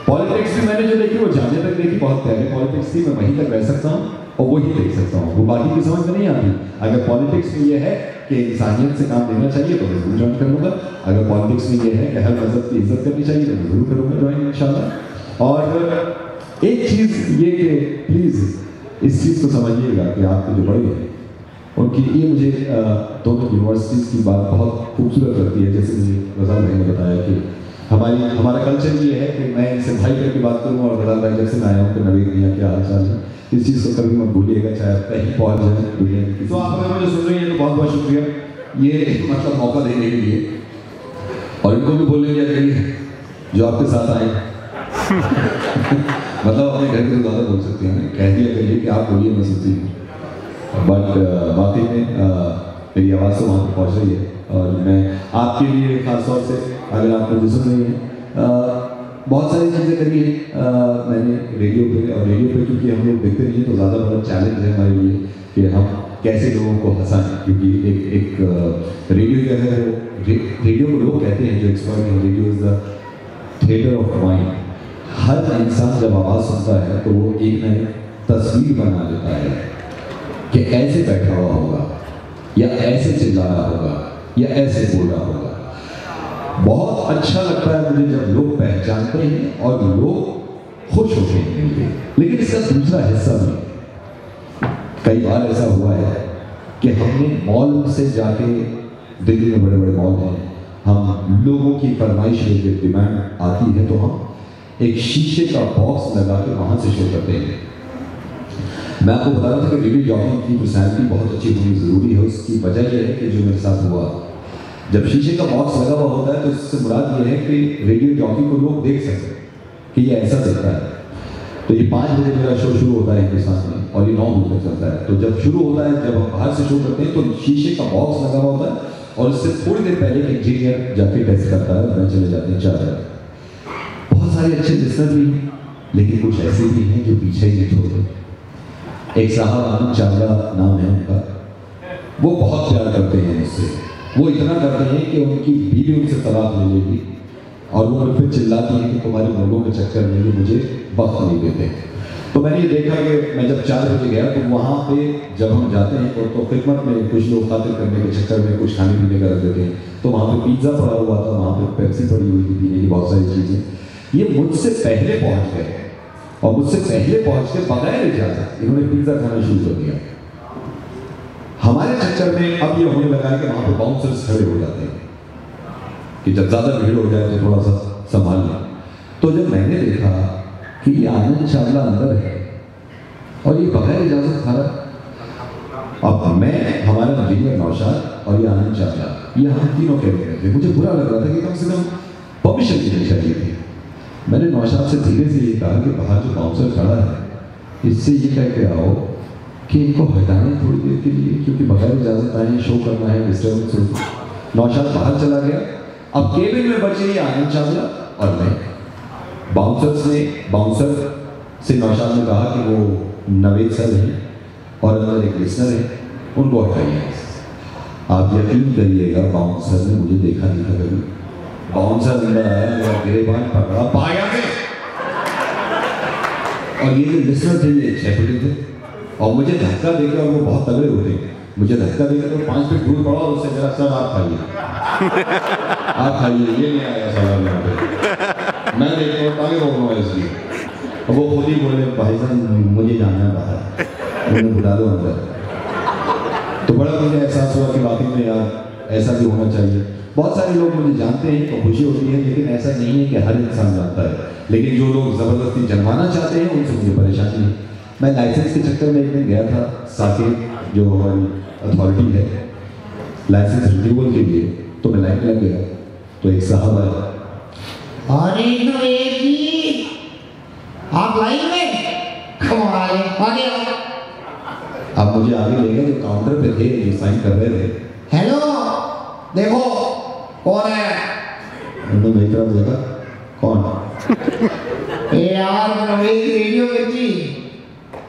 पॉलिटिक्स भी मैंने जो देखी वो जाने तक देखी, बहुत पहले पॉलिटिक्स थी, मैं वहीं तक रह सकता हूँ और वही देख सकता हूँ, वो बाकी की समझ में नहीं आती। अगर पॉलिटिक्स में ये है कि इंसानियत से काम लेना चाहिए तो मैं जरूर ज्वाइन कर लूँगा, अगर पॉलिटिक्स में ये है कि हर मजहब की इज्जत करनी चाहिए तो मैं जरूर करूँगा ज्वाइन इंशाल्लाह। और एक चीज़ ये कि प्लीज़ इस चीज़ को समझिएगा कि आपके जो बड़े हैं उनकी, ये मुझे दोनों यूनिवर्सिटीज़ की बात बहुत खूबसूरत लगती है। जैसे मुझे रज़ा भाई ने बताया कि हमारा कल्चर ये है कि मैं इनसे भाई करके बात करूँ, और रज़ा भाई जब से मैं आया हूँ कि नवीन भैया क्या हाल चाल है, इस चीज़ को कभी मत भूलिएगा, चाहे आप कहीं पहुँच जाए दुनिया की। तो आप मुझे सुन रही हैं तो बहुत बहुत शुक्रिया, ये मतलब मौका देने के लिए, और इनको भी बोलने के लिए जो आपके साथ आए मतलब अपने घर के तो ज़्यादा बोल सकते हैं, कह दिया करिए कि आप बोलिए मैं सुनती हूँ, बट वाकई में मेरी आवाज़ तो वहाँ पर पहुँच रही है। और मैं आपके लिए ख़ास तौर से, अगर आप मुझे सुन रही हैं, बहुत सारी चीज़ें करी हैं मैंने रेडियो पे, और रेडियो पे क्योंकि हम लोग देखते नहीं तो ज़्यादा बड़ा चैलेंज है हमारे लिए कि हम कैसे लोगों को हंसाएं, क्योंकि एक रेडियो जो है वो रेडियो को लोग कहते हैं जो एक्सपर्ट हैं, radio is the theatre of mind. हर इंसान जब आवाज़ सुनता है तो वो एक नई तस्वीर बना लेता है कि ऐसे बैठा हुआ होगा, या ऐसे चिल्ला रहा होगा, या ऐसे बोल रहा होगा। बहुत अच्छा लगता है मुझे जब लोग पहचानते हैं और लोग खुश होते हैं। लेकिन इसका दूसरा हिस्सा भी कई बार ऐसा हुआ है कि हमने मॉल से जाके, दिल्ली में बड़े बड़े मॉल हैं, हम लोगों की फरमाइश में जब डिमांड आती है तो हम एक शीशे का बॉक्स लगा के वहाँ से शो करते हैं। मैं आपको बता रहा था कि रेडियो जॉकी की पर्सनैलिटी बहुत अच्छी होनी ज़रूरी है। उसकी वजह यह है कि जो मेरे साथ हुआ, जब शीशे का बॉक्स लगा हुआ होता है तो इससे मुराद ये है कि रेडियो जॉकी को लोग देख सकते हैं कि ये ऐसा दिखता है। तो ये 5 बजे मेरा शो शुरू होता है हिंदुस्तान में और ये 9 बजे तक चलता है। तो जब शुरू होता है, जब हम बाहर से शो करते हैं तो शीशे का बॉक्स लगा हुआ होता है और उससे थोड़ी देर पहले एक इंजीनियर जाके टेस्ट करता है, मैं चले जाते हैं 4 बजे। बहुत सारे अच्छे लिसनर भी हैं, लेकिन कुछ ऐसे भी हैं जो पीछे ही नहीं छोड़ते। एक साहब आनंद चावला नाम है उनका, वो बहुत प्यार करते हैं मुझसे। वो इतना करते हैं कि उनकी बीवी उनसे तलाक ले लेगी और वो मुझ पर चिल्लाती है कि तुम्हारे लोगों के चक्कर में ये मुझे वक्त नहीं देते। तो मैंने ये देखा कि मैं जब 4 बजे गया तो वहाँ पे जब हम जाते हैं तो खिदमत में कुछ लोग खातिर करने के चक्कर में कुछ खाने पीने का रख देते हैं। तो वहाँ पे पिज़्ज़ा पड़ा हुआ था, वहाँ पे पेप्सी पड़ी हुई थी, पीने की बहुत सारी चीज़ें। ये मुझसे पहले पहुँच गए और मुझसे पहले पहुँच के बगैर इजाज़त इन्होंने पिज़्ज़ा खाना शुरू कर दिया। हमारे चक्कर में अब ये होने लगा है कि वहाँ पे बाउंसर्स खड़े हो जाते हैं कि जब ज़्यादा भीड़ हो जाए तो थोड़ा सा संभाल लें। तो जब मैंने देखा कि ये आनंद चावला अंदर है और ये बगैर इजाज़त खा रहा, अब मैं, हमारा इंजीनियर नौशाद और ये आनंद चावला, ये हम तीनों कह रहे थे। मुझे बुरा लग रहा था कि कम से कम परमिशन की नहीं चाहिए थी। मैंने नौशाद से धीरे से ये कहा कि बाहर जो बाउंसर खड़ा है इससे ये कह के आओ कि इनको हटाएं थोड़ी देर के लिए, क्योंकि बगैर इजाज़त आए, शो करना है, डिस्टर्बेंस हो। नौशाद बाहर चला गया। अब केबिन में बचे ये आनंद चावला और मैं। बाउंसर से नौशाद ने कहा कि वो नवेद सर हैं और अंदर एक लिसनर है, उनको हटाइए। आप यकीन करिएगा बाउंसर ने मुझे देखा नहीं था कभी। बाउंसर अंदर आया, मेरा गिरेबान पकड़ा, पाया में, और ये जो लिसनर थे ये 6 फुट थे और मुझे धक्का देकर, और वो बहुत तगड़े होते हैं, मुझे धक्का देकर तो 5 फीट दूर पड़ा और उससे मेरा सर आप खाइए, आप खाइए, ये नहीं आया सवाल यहाँ पे। मैं देखता हूँ आगे बोलूँगा इसलिए। और वो खुद ही बोले भाई साहब मुझे जाना है बाहर, मुझे बुला दो अंदर। तो बड़ा मुझे एहसास हुआ कि वाकई में यार ऐसा भी होना चाहिए। बहुत सारे लोग मुझे जानते हैं तो खुशी होती है, लेकिन ऐसा नहीं है कि हर इंसान जानता है। लेकिन जो लोग ज़बरदस्ती जनवाना चाहते हैं उनसे मुझे परेशानी है। मैं लाइसेंस के चक्कर में एक दिन गया था साकेत, जो हमारी अथॉरिटी है लाइसेंस रिन्यूअल के लिए, तो मैं लाइन लग गया। तो एक साहब आया, अरे नवेद जी आप लाइन में कमाल है, आगे आओ। आप मुझे आगे ले गए, जो काउंटर पे थे जो साइन कर रहे थे। हेलो देखो कौन है? उन्होंने मेरी तरफ देखा, कौन? ए यार नवेद रेडियो मिर्ची।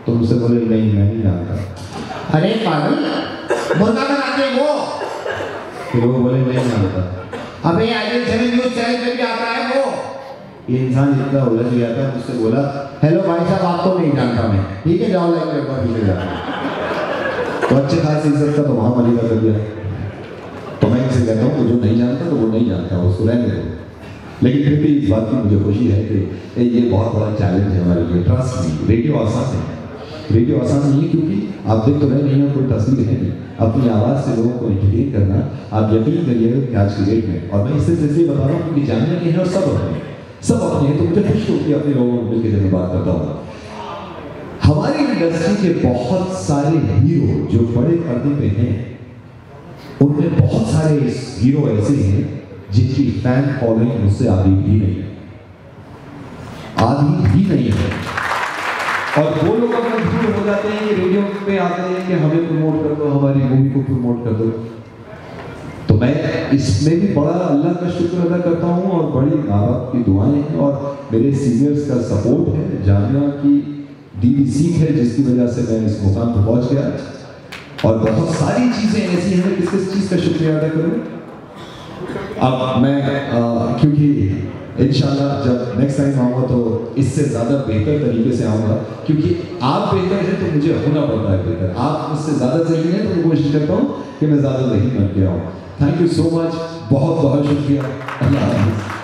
तुमसे बोले नहीं मैं नहीं जानता। अरे पागल मुर्गा बनाते वो। फिर वो बोले नहीं जानता। अबे आईएल 7 न्यूज़ चैनल पे भी आता है वो। ये इंसान इतना उलझ गया था, मुझसे बोला हेलो भाई साहब आपको नहीं जानता मैं, ठीक है जाओ लाइन में पीछे जाओ। तो अच्छे खासी इज्जत का तो वहाँ मलिका कर दिया। तो मैं इसे कहता हूँ जो नहीं जानता तो वो नहीं जानता, उसको रहने दो। लेकिन फिर भी इस बात की मुझे खुशी है कि ये बहुत बड़ा चैलेंज है हमारे लिए। ट्रस्ट मी, रेडियो आसान है, रेडियो आसान नहीं है, क्योंकि आप देख तो रहे नहीं हो, कोई तस्वीर है नहीं। अपनी आवाज़ से लोगों को इंटरटेन करना, आप यकीन करिएगा कि आज की डेट में, और मैं इससे इसलिए बता रहा हूँ क्योंकि जानने के हैं और सब अपने हैं, तो मुझे खुशी होती है अपने लोगों को मिलकर जब मैं बात करता हूँ। हमारी इंडस्ट्री के बहुत सारे हीरो जो बड़े पर्दे पे हैं, उनमें बहुत सारे हीरो ऐसे हैं जिनकी फैन फॉलोइंग मुझसे आधी भी नहीं है। और वो लोग अगर मजबूर हो जाते हैं, ये रेडियो पे आते हैं कि हमें प्रमोट कर दो, हमारी मूवी को प्रमोट कर दो, तो मैं इसमें भी बड़ा अल्लाह का शुक्र अदा करता हूँ और बड़ी माँ बाप की दुआएं हैं और मेरे सीनियर्स का सपोर्ट है, जामिया की दी सीख है जिसकी वजह से मैं इस मुकाम पर पहुँच गया। और बहुत सारी चीज़ें ऐसी हैं, किस चीज़ का शुक्रिया अदा करूँ। अब मैं क्योंकि इंशाल्लाह जब नेक्स्ट टाइम आऊँगा तो इससे ज़्यादा बेहतर तरीके से आऊँगा, क्योंकि आप बेहतर हैं तो मुझे होना पड़ता है बेहतर। आप मुझसे ज़्यादा सही हैं तो मैं कोशिश करता हूँ कि मैं ज़्यादा सही बन के आऊँ। थैंक यू सो मच, बहुत बहुत शुक्रिया। अल्लाह हाफ़िज़।